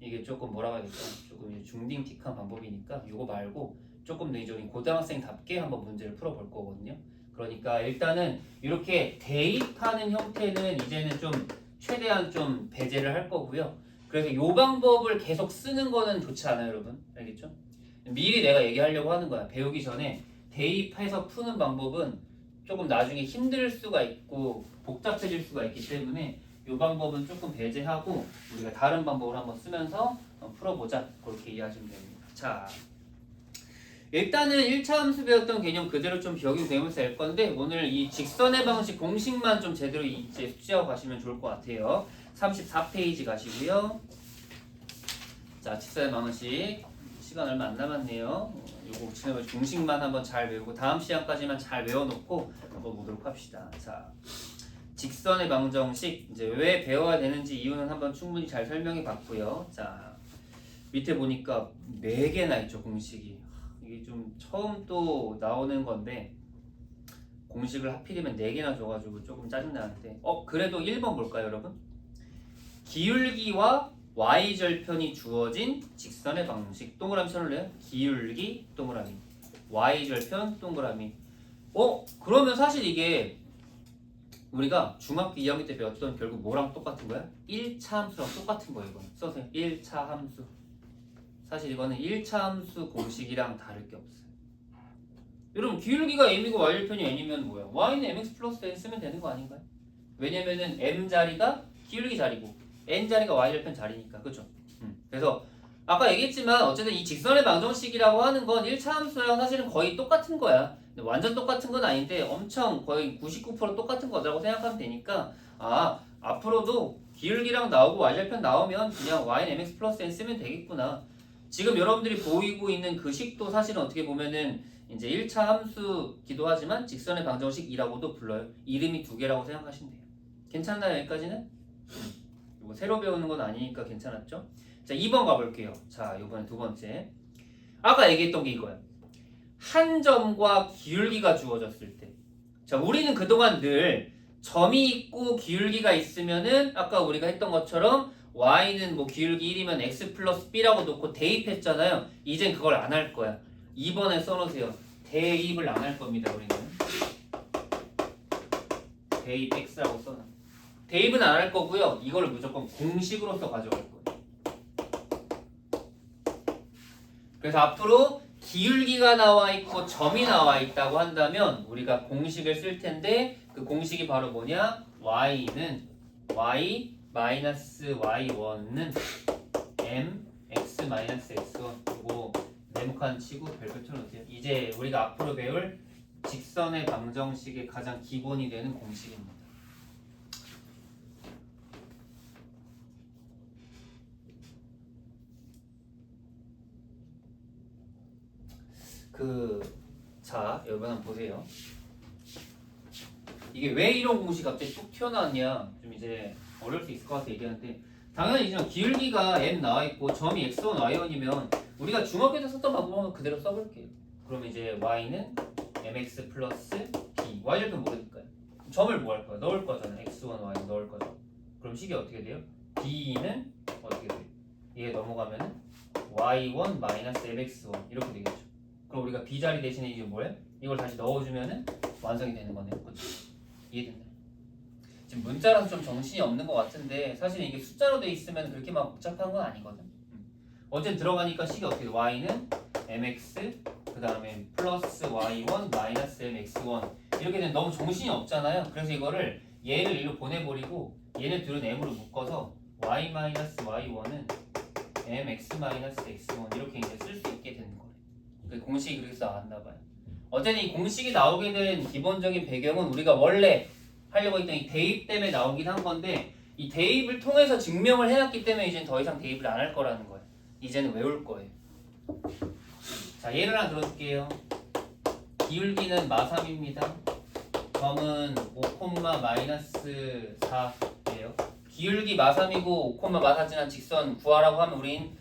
이게 조금 뭐라고 하겠죠? 조금 중딩틱한 방법이니까 이거 말고 조금 더 이제 고등학생답게 한번 문제를 풀어볼 거거든요. 그러니까 일단은 이렇게 대입하는 형태는 이제는 좀 최대한 좀 배제를 할 거고요. 그래서 이 방법을 계속 쓰는 거는 좋지 않아요, 여러분. 알겠죠? 미리 내가 얘기하려고 하는 거야. 배우기 전에 대입해서 푸는 방법은 조금 나중에 힘들 수가 있고 복잡해질 수가 있기 때문에 이 방법은 조금 배제하고 우리가 다른 방법을 한번 쓰면서 풀어보자. 그렇게 이해하시면 됩니다. 자, 일단은 1차 함수 배웠던 개념 그대로 좀 적용되면서 할 건데 오늘 이 직선의 방식 공식만 좀 제대로 이제 숙지하고 가시면 좋을 것 같아요. 34페이지 가시고요. 자, 직선의 방식 시간 얼마 안 남았네요. 요거 지금 공식만 한번 잘 외우고 다음 시간까지만 잘 외워놓고 한번 보도록 합시다. 자, 직선의 방정식 이제 왜 배워야 되는지 이유는 한번 충분히 잘 설명해 봤고요. 자, 밑에 보니까 4개나 있죠 공식이. 이게 좀 처음 또 나오는 건데 공식을 하필이면 4개나 줘가지고 조금 짜증나는데 그래도 1번 볼까요 여러분? 기울기와 y절편이 주어진 직선의 방식. 동그라미 쳐놓을래요? 기울기 동그라미 y절편 동그라미. 그러면 사실 이게 우리가 중학교 2학년 때 배웠던 결국 뭐랑 똑같은 거야? 1차 함수랑 똑같은 거예요. 이건 써서 1차 함수. 사실 이거는 1차 함수 공식이랑 다를 게 없어요. 여러분 기울기가 m이고 y절편이 n이면 뭐야? y는 mx 플러스 n 쓰면 되는 거 아닌가요? 왜냐면은 m 자리가 기울기 자리고 n 자리가 y절편 자리니까. 그죠? 그래서 아까 얘기했지만 어쨌든 이 직선의 방정식이라고 하는 건 1차 함수랑 사실은 거의 똑같은 거야. 완전 똑같은 건 아닌데 엄청 거의 99% 똑같은 거라고 생각하면 되니까 앞으로도 기울기랑 나오고 y절편 나오면 그냥 y는 mx 플러스 n 쓰면 되겠구나. 지금 여러분들이 보이고 있는 그 식도 사실은 어떻게 보면은 이제 1차 함수기도 하지만 직선의 방정식이라고도 불러요. 이름이 2개라고 생각하시면 돼요. 괜찮나요 여기까지는? 이거 새로 배우는 건 아니니까 괜찮았죠? 자 2번 가볼게요. 자 이번에 두 번째. 아까 얘기했던 게 이거야. 한 점과 기울기가 주어졌을 때. 자 우리는 그동안 늘 점이 있고 기울기가 있으면은 아까 우리가 했던 것처럼 y는 뭐 기울기 1이면 x 플러스 b라고 놓고 대입했잖아요. 이젠 그걸 안 할 거야. 2번에 써놓으세요. 대입을 안 할 겁니다. 우리는 대입 x라고 써놔. 대입은 안 할 거고요. 이걸 무조건 공식으로서 가져갈 거예요. 그래서 앞으로 기울기가 나와 있고 점이 나와 있다고 한다면 우리가 공식을 쓸 텐데 그 공식이 바로 뭐냐? y는 y 마이너스 y1는 mx 마이너스 x1. 이거 네모칸 치고 별표 쳐놓으세요. 이제 우리가 앞으로 배울 직선의 방정식의 가장 기본이 되는 공식입니다. 자, 여러분 한번 보세요. 이게 왜 이런 공식이 갑자기 뚝 튀어나왔냐? 좀 이제 어려울 수 있을 것 같아서 얘기하는데, 당연히 이제 기울기가 m 나와 있고 점이 x1, y1이면 우리가 중학교 때 썼던 방법은 그대로 써볼게요. 그러면 이제 y는 mx 플러스 b, y절편 모르니까요. 점을 뭐 할 거야? 넣을 거잖아. x1, y 넣을 거죠. 그럼 식이 어떻게 돼요? b는 어떻게 돼요? 얘 넘어가면은 y1 마이너스 mx1 이렇게 되겠죠. 그럼 우리가 b 자리 대신에 이제 뭐야? 이걸 다시 넣어주면은 완성이 되는 거네요. 그렇지? 이해됐나요? 지금 문자라서 좀 정신이 없는 것 같은데 사실 이게 숫자로 돼 있으면 그렇게 막 복잡한 건 아니거든. 어쨌든 들어가니까 식이 어떻게 돼? y는 mx 그 다음에 플러스 y1 마이너스 mx1 이렇게 되면 너무 정신이 없잖아요. 그래서 이거를 얘를 일로 보내버리고 얘네 둘은 m으로 묶어서 y 마이너스 y1은 mx 마이너스 x1 이렇게 이제 쓸 수 있게 되는 거예요. 그 공식이 그렇게 나왔나 봐요. 어쨌든 이 공식이 나오게 된 기본적인 배경은 우리가 원래 하려고 했던 이 대입 때문에 나오긴 한 건데 이 대입을 통해서 증명을 해놨기 때문에 이제는 더 이상 대입을 안 할 거라는 거예요. 이제는 외울 거예요. 자, 예를 하나 들어줄게요. 기울기는 마삼입니다. 점은 5,-4예요. 기울기 마삼이고 5,-4 지난 직선 구하라고 하면 우린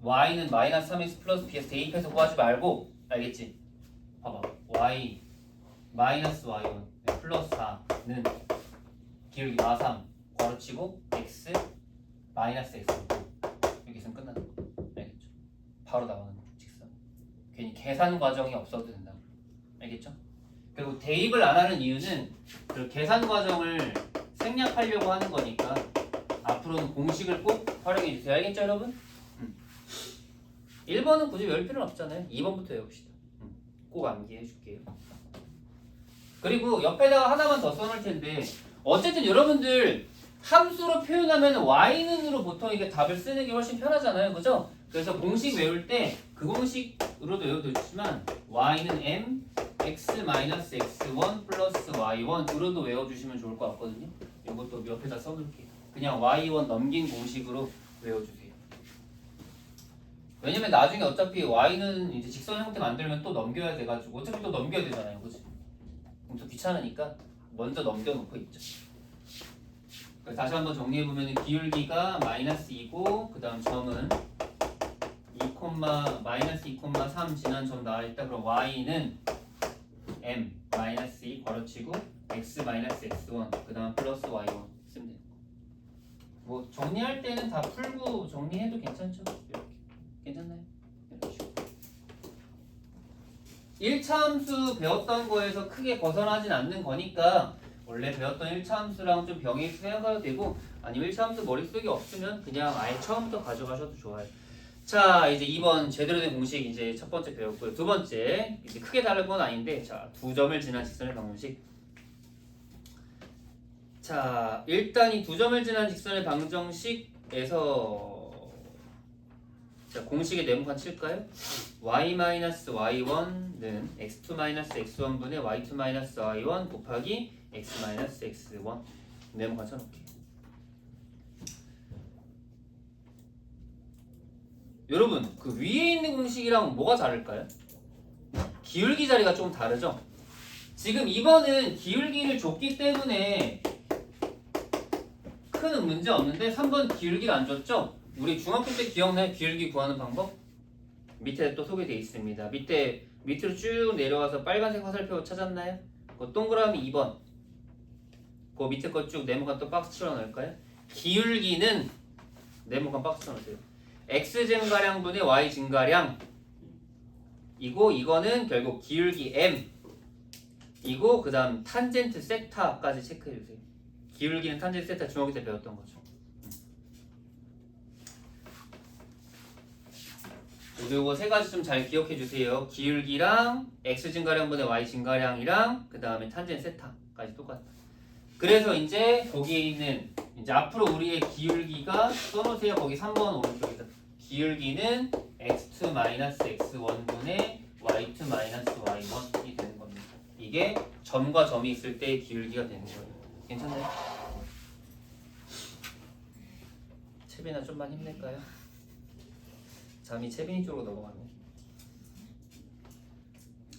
y는 마이너스 3x 플러스 b에서 대입해서 구하지 말고 알겠지? 봐봐. y 마이너스 y1 플러스 4는 기울기 마삼 괄호치고 x 마이너스 x 이렇게 있으면 끝나는 거 알겠죠? 바로 나오는 거 직선. 괜히 계산 과정이 없어도 된다고 알겠죠? 그리고 대입을 안 하는 이유는 그 계산 과정을 생략하려고 하는 거니까 앞으로는 공식을 꼭 활용해 주세요. 알겠죠 여러분? 1번은 굳이 외울 필요는 없잖아요. 2번부터 외웁시다. 꼭 암기해 줄게요. 그리고 옆에다가 하나만 더 써놓을 텐데 어쨌든 여러분들 함수로 표현하면 y는으로 보통 이게 답을 쓰는 게 훨씬 편하잖아요. 그죠? 그래서 공식 외울 때 그 공식으로도 외워도 좋지만 y는 m x-x1 플러스 y1으로도 외워주시면 좋을 것 같거든요. 이것도 옆에다 써놓을게요. 그냥 y1 넘긴 공식으로 외워주세요. 왜냐면 나중에 어차피 y는 이제 직선 형태 만들면 또 넘겨야 돼가지고 어차피 또 넘겨야 되잖아요. 그치? 그럼 또 귀찮으니까 먼저 넘겨놓고 있죠. 그래서 다시 한번 정리해보면 기울기가 마이너스 2고 그 다음 점은 2, 마이너스 2,3 지난 점 나와있다. 그럼 y는 m 마이너스 2 괄호치고 x 마이너스 x1 그 다음 플러스 y1 쓰면 돼요. 뭐 정리할 때는 다 풀고 정리해도 괜찮죠? 이렇게 괜찮나요? 이런 식으로 1차 함수 배웠던 거에서 크게 벗어나진 않는 거니까 원래 배웠던 1차 함수랑 좀 병행해서 생각해도 되고 아니면 1차 함수 머릿속에 없으면 그냥 아예 처음부터 가져가셔도 좋아요. 자, 이제 2번 제대로 된 공식 이제 첫 번째 배웠고요. 두 번째 이제 크게 다른 건 아닌데 자, 두 점을 지난 직선의 방정식. 자, 일단 이 두 점을 지난 직선의 방정식에서 자, 공식의 네모칸 칠까요? y-y1는 x2-x1분의 y2-y1 곱하기 x-x1 네모칸 쳐놓을게요. 여러분 그 위에 있는 공식이랑 뭐가 다를까요? 기울기 자리가 좀 다르죠? 지금 2번은 기울기를 줬기 때문에 큰 문제 없는데 3번 기울기를 안 줬죠? 우리 중학교 때 기억나요? 기울기 구하는 방법? 밑에 또 소개되어 있습니다. 밑으로 쭉 내려와서 빨간색 화살표 찾았나요? 그 동그라미 2번 그 밑에 거 쭉 네모칸 또 박스 치워 넣을까요? 기울기는 네모칸 박스 치워 넣으세요. x 증가량분의 y 증가량 이고 이거는 결국 기울기 m 이고 그 다음 탄젠트 세타까지 체크해주세요. 기울기는 탄젠트 세타 중학교 때 배웠던 거죠. 요거 세 가지 좀 잘 기억해 주세요. 기울기랑 x 증가량분의 y 증가량이랑 그 다음에 탄젠트 세타까지 똑같다. 그래서 이제 거기에 있는 이제 앞으로 우리의 기울기가 써놓으세요. 거기 3번 오른쪽에다 기울기는 x2-x1분의 y2-y1이 되는 겁니다. 이게 점과 점이 있을 때의 기울기가 되는 거예요. 괜찮나요? 채빈아 좀만 힘낼까요? 잠이 채빈이 쪽으로 넘어가네.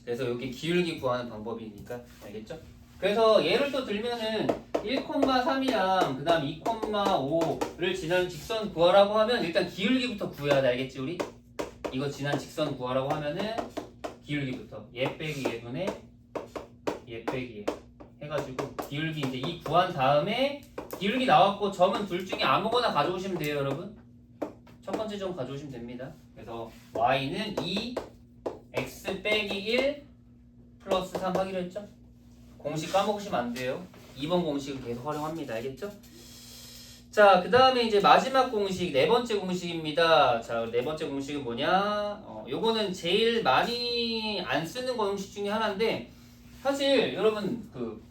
그래서 여기 기울기 구하는 방법이니까 알겠죠? 그래서 예를 또 들면은 1,3이랑 그 다음 2,5를 지나는 직선 구하라고 하면 일단 기울기부터 구해야 돼. 알겠지 우리? 이거 지난 직선 구하라고 하면은 기울기부터 얘 빼기 얘 분의 얘 빼기 얘 해가지고 기울기 이제 이 구한 다음에 기울기 나왔고 점은 둘 중에 아무거나 가져오시면 돼요 여러분. 첫 번째 점 가져오시면 됩니다. 그래서 y는 2 x 빼기 1 플러스 3 하기로 했죠? 공식 까먹으시면 안 돼요. 2번 공식을 계속 활용합니다. 알겠죠? 자, 그 다음에 이제 마지막 공식, 네 번째 공식입니다. 자, 네 번째 공식은 뭐냐? 요거는 제일 많이 안 쓰는 공식 중에 하나인데, 사실 여러분 그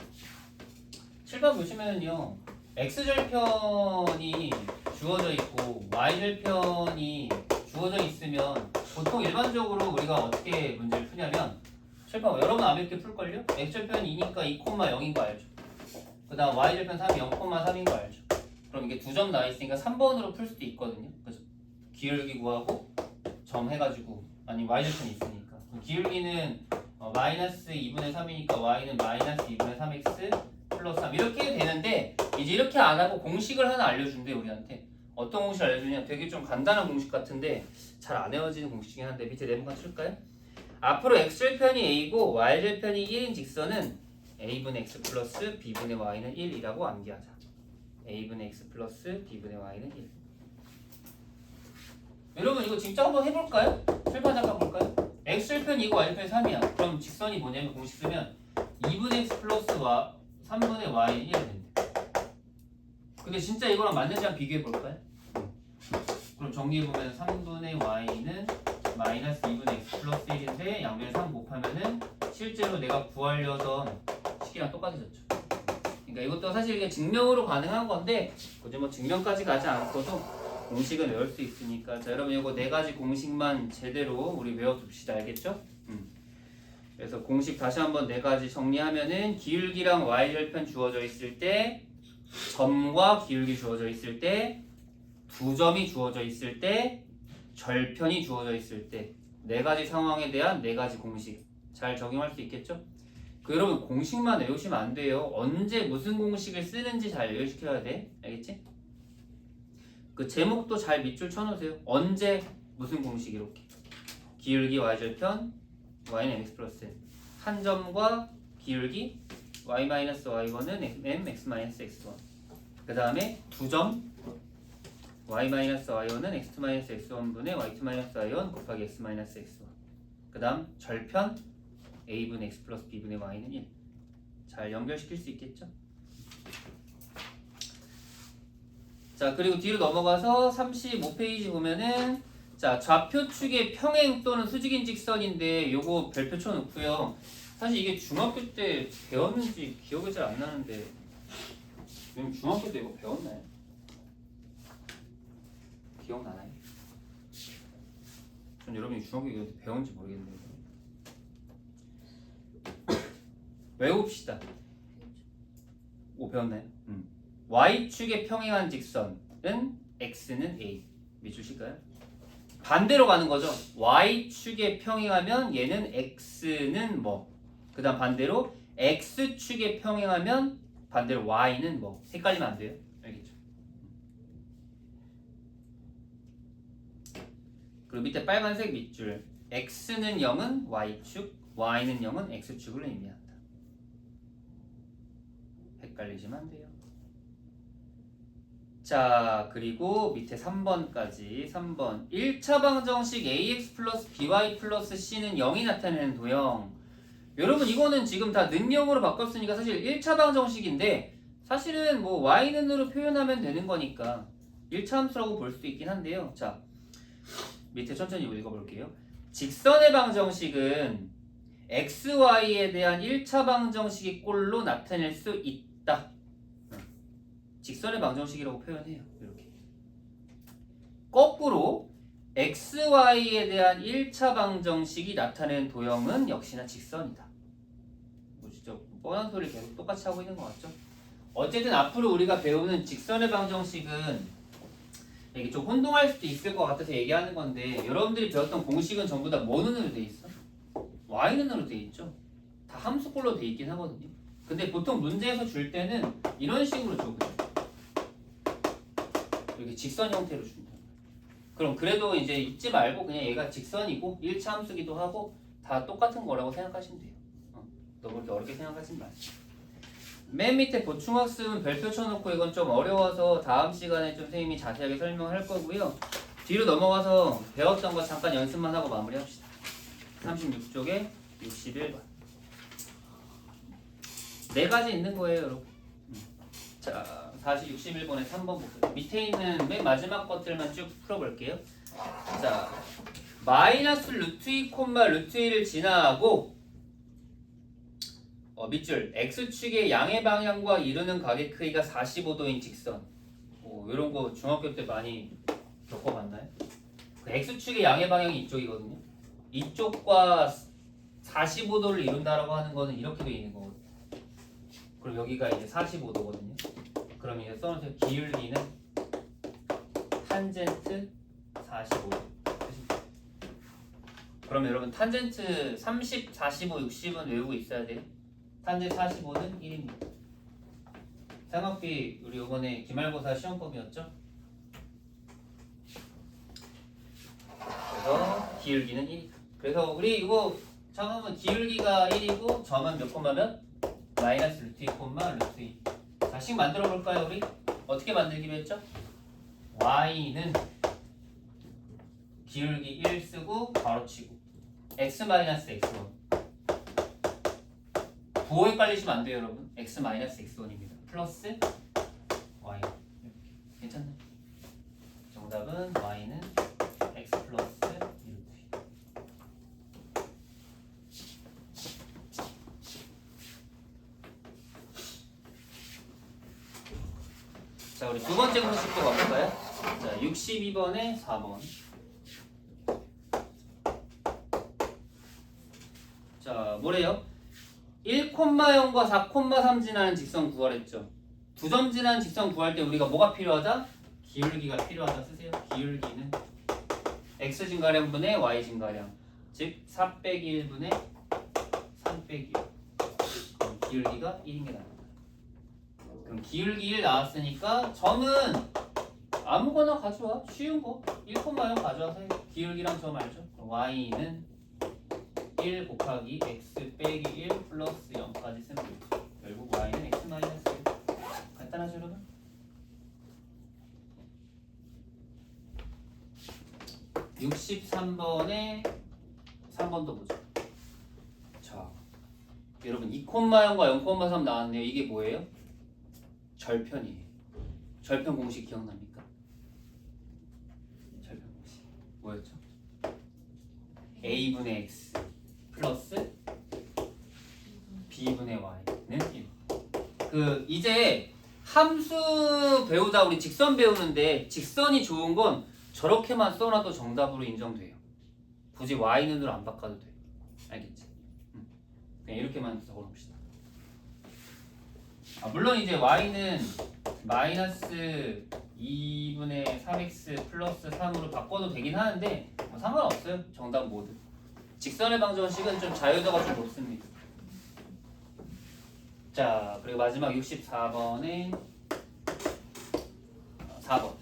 7번 보시면은요, x절편이 주어져 있고 y절편이 주어져 있으면 보통 일반적으로 우리가 어떻게 문제를 푸냐면 7번 여러분 안 이렇게 풀걸요? x절편이 2니까 2,0인 거 알죠? 그 다음 y절편 3이 0,3인 거 알죠? 그럼 이게 두 점 나와 있으니까 3번으로 풀 수도 있거든요. 그래서 기울기 구하고 점 해가지고 아니 y절편이 있으니까 그럼 기울기는 마이너스 2분의 3이니까 y는 마이너스 2분의 3x 플러스 3 이렇게 되는데 이제 이렇게 안 하고 공식을 하나 알려준대 우리한테. 어떤 공식을 알려주냐? 되게 좀 간단한 공식 같은데 잘 안 외워지는 공식 중에 하나인데 밑에 네모칸 칠까요? 앞으로 x절편이 a고 y절편이 1인 직선은 a분의 x 플러스 b분의 y는 1이라고 암기하자. a분의 x 플러스 b분의 y는 1. 여러분 이거 진짜 한번 해볼까요? 출판 잠깐 볼까요? x절편 2고 y절편 3이야. 그럼 직선이 뭐냐면 공식 쓰면 2분의 x 플러스 3분의 y는 1이 된대. 근데 진짜 이거랑 맞는지 한번 비교해 볼까요? 그럼 정리해보면 3분의 y는 마이너스 2분의 x 플러스 1인데 양변에 3 곱하면은 실제로 내가 구하려던 식이랑 똑같아졌죠. 그러니까 이것도 사실 이게 증명으로 가능한 건데 굳이 뭐 증명까지 가지 않고도 공식은 외울 수 있으니까. 자 여러분 이거 네 가지 공식만 제대로 우리 외워둡시다. 알겠죠? 그래서 공식 다시 한번 네 가지 정리하면은 기울기랑 y절편 주어져 있을 때, 점과 기울기 주어져 있을 때, 두 점이 주어져 있을 때, 절편이 주어져 있을 때, 네 가지 상황에 대한 네 가지 공식 잘 적용할 수 있겠죠? 그 여러분 공식만 외우시면 안 돼요. 언제 무슨 공식을 쓰는지 잘 연결시켜야 돼. 알겠지? 그 제목도 잘 밑줄 쳐놓으세요. 언제 무슨 공식 이렇게. 기울기 y절편 y는 x 플러스 n. 한 점과 기울기 y-y1은 mx-x1. 그 다음에 두 점 y-y1은 x2-x1분의 y2-y1 곱하기 x-x1. 그 다음 절편 a분의 x 플러스 b분의 y는 1. 잘 연결시킬 수 있겠죠? 자 그리고 뒤로 넘어가서 35페이지 보면은 자 좌표축의 평행 또는 수직인 직선인데 요거 별표 쳐놓고요. 사실 이게 중학교 때 배웠는지 기억이 잘 안 나는데 지금 중학교 때 이거 배웠나요? 기억나나요? 전 여러분이 중학교 때 배웠는지 모르겠는데 외웁시다. 오 배웠나요? y축에 평행한 직선은 x는 a. 밑줄 칠까요? 반대로 가는 거죠. y축에 평행하면 얘는 x는 뭐. 그 다음 반대로 x축에 평행하면 반대로 y는 뭐. 헷갈리면 안 돼요. 알겠죠? 그리고 밑에 빨간색 밑줄 x는 0은 y축, y는 0은 x축을 의미한다. 헷갈리시면 안 돼요. 자 그리고 밑에 3번까지 3번 1차 방정식 ax 플러스 by 플러스 c는 0이 나타내는 도형. 여러분 이거는 지금 다 는형으로 바꿨으니까 사실 1차 방정식인데 사실은 뭐 y는으로 표현하면 되는 거니까 1차 함수라고 볼 수도 있긴 한데요. 자 밑에 천천히 읽어볼게요. 직선의 방정식은 xy에 대한 1차 방정식의 꼴로 나타낼 수 있다. 직선의 방정식이라고 표현해요. 이렇게. 거꾸로 xy에 대한 1차 방정식이 나타내는 도형은 역시나 직선이다. 뭐지? 뻔한 소리 계속 똑같이 하고 있는 것 같죠? 어쨌든 앞으로 우리가 배우는 직선의 방정식은 이게 좀 혼동할 수도 있을 것 같아서 얘기하는 건데 여러분들이 배웠던 공식은 전부 다 뭐 눈으로 돼 있어? y 눈으로 돼 있죠? 다 함수꼴로 돼 있긴 하거든요. 근데 보통 문제에서 줄 때는 이런 식으로 줘. 이렇게 직선 형태로 준다. 그럼 그래도 이제 잊지 말고 그냥 얘가 직선이고 1차 함수기도 하고 다 똑같은 거라고 생각하시면 돼요. 너무 그렇게 어렵게 생각하지 마세요. 맨 밑에 보충학습은 별표 쳐놓고 이건 좀 어려워서 다음 시간에 좀 선생님이 자세하게 설명할 거고요. 뒤로 넘어가서 배웠던 거 잠깐 연습만 하고 마무리합시다. 36쪽에 61번. 네 가지 있는 거예요, 여러분. 자, 61번에 3번 보세요. 밑에 있는 맨 마지막 것들만 쭉 풀어볼게요. 자, 마이너스 루트 2, 루트 1을 지나고 밑줄 x축의 양의 방향과 이루는 각의 크기가 45도인 직선. 이런 거 중학교 때 많이 겪어봤나요? 그 x축의 양의 방향이 이쪽이거든요. 이쪽과 45도를 이룬다라고 하는 거는 이렇게 돼 있는 거거든요. 그럼 여기가 이제 45도거든요. 그럼 이제 써놓으세요. 기울기는 탄젠트 45도. 그럼 여러분 탄젠트 30, 45, 60은 외우고 있어야 돼요. 탄젠트 45는 1입니다. 삼각비 우리 이번에 기말고사 시험법이었죠? 그래서 기울기는 1이다. 그래서 우리 이거 잠깐만 기울기가 1이고 점은 몇 콤마면? 마이너스 루트 2 콤마 루트 2. 자, 식 만들어 볼까요 우리? 어떻게 만들기로 했죠? y는 기울기 1 쓰고 바로치고 x 마이너스 x1 부호 헷갈리시면 안 돼요 여러분. x 마이너스 x1입니다. 플러스 y 이렇게 괜찮나요? 정답은 y는 x 플러스 1루트. 자, 우리 두 번째 공식도 가볼까요? 자, 62번에 4번. 자, 뭐래요? 1,0과 4,3 지나는 직선 구하랬죠. 두 점 지나는 직선 구할 때 우리가 뭐가 필요하다? 기울기가 필요하다 쓰세요. 기울기는 x 증가량 분의 y 증가량, 즉 4 빼기 1분의 3 빼기 1. 그럼 기울기가 1인 게 나옵니다. 그럼 기울기 1 나왔으니까 점은 아무거나 가져와. 쉬운 거 1,0 가져와서 기울기랑 점 알죠? 그럼 y는 1 곱하기 x 빼기 1 플러스 0까지 쓰면 되죠. 결국 y는 x 마이너스 1. 간단하죠 여러분? (63번에) 3번도 보죠. 자, 여러분 2,0과 0,3 나왔네요. 이게 뭐예요? 절편이에요. 절편 공식 기억납니까? 절편 공식 뭐였죠? a분의 x 플러스 b분의 y는 1. 이제 함수 배우다 우리 직선 배우는데 직선이 좋은 건 저렇게만 써놔도 정답으로 인정돼요. 굳이 y는으로 안 바꿔도 돼요. 알겠지? 그냥 이렇게만 적어놓읍시다. 물론 이제 y는 마이너스 2분의 3x 플러스 3으로 바꿔도 되긴 하는데 상관없어요. 정답 모두. 직선의 방정식은 좀 자유도가 좀 높습니다. 자, 그리고 마지막 64번에 4번.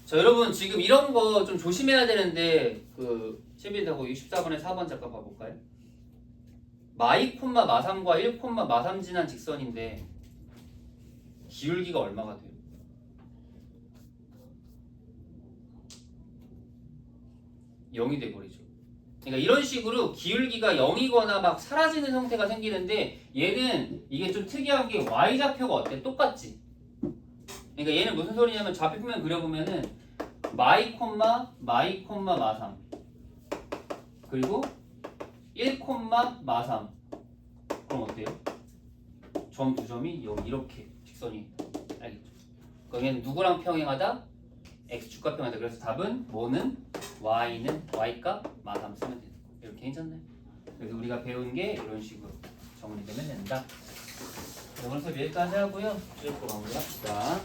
자, 여러분 지금 이런 거 좀 조심해야 되는데 채빈다고 64번에 4번 잠깐 봐볼까요? 마이 콤마 마3과 1 콤마 마3 지난 직선인데 기울기가 얼마가 돼요? (0이) 돼버리죠. 그러니까 이런 식으로 기울기가 0이거나 막 사라지는 형태가 생기는데 얘는 이게 좀 특이한 게 y좌표가 어때? 똑같지? 그러니까 얘는 무슨 소리냐면 좌표표면 그려보면은 마이 콤마 마3 그리고 1 콤마 마3 그럼 어때요? 점 두 점이 여기 이렇게 직선이 알겠죠? 거기는 누구랑 평행하다? x축과 평행하다. 그래서 답은 뭐는? y는 y값 마3 쓰면 되는 거예요. 이렇게 괜찮나요? 그래서 우리가 배운 게 이런 식으로 정리되면 된다. 오늘 수업 여기까지 하고요. 쭉 마무리합시다.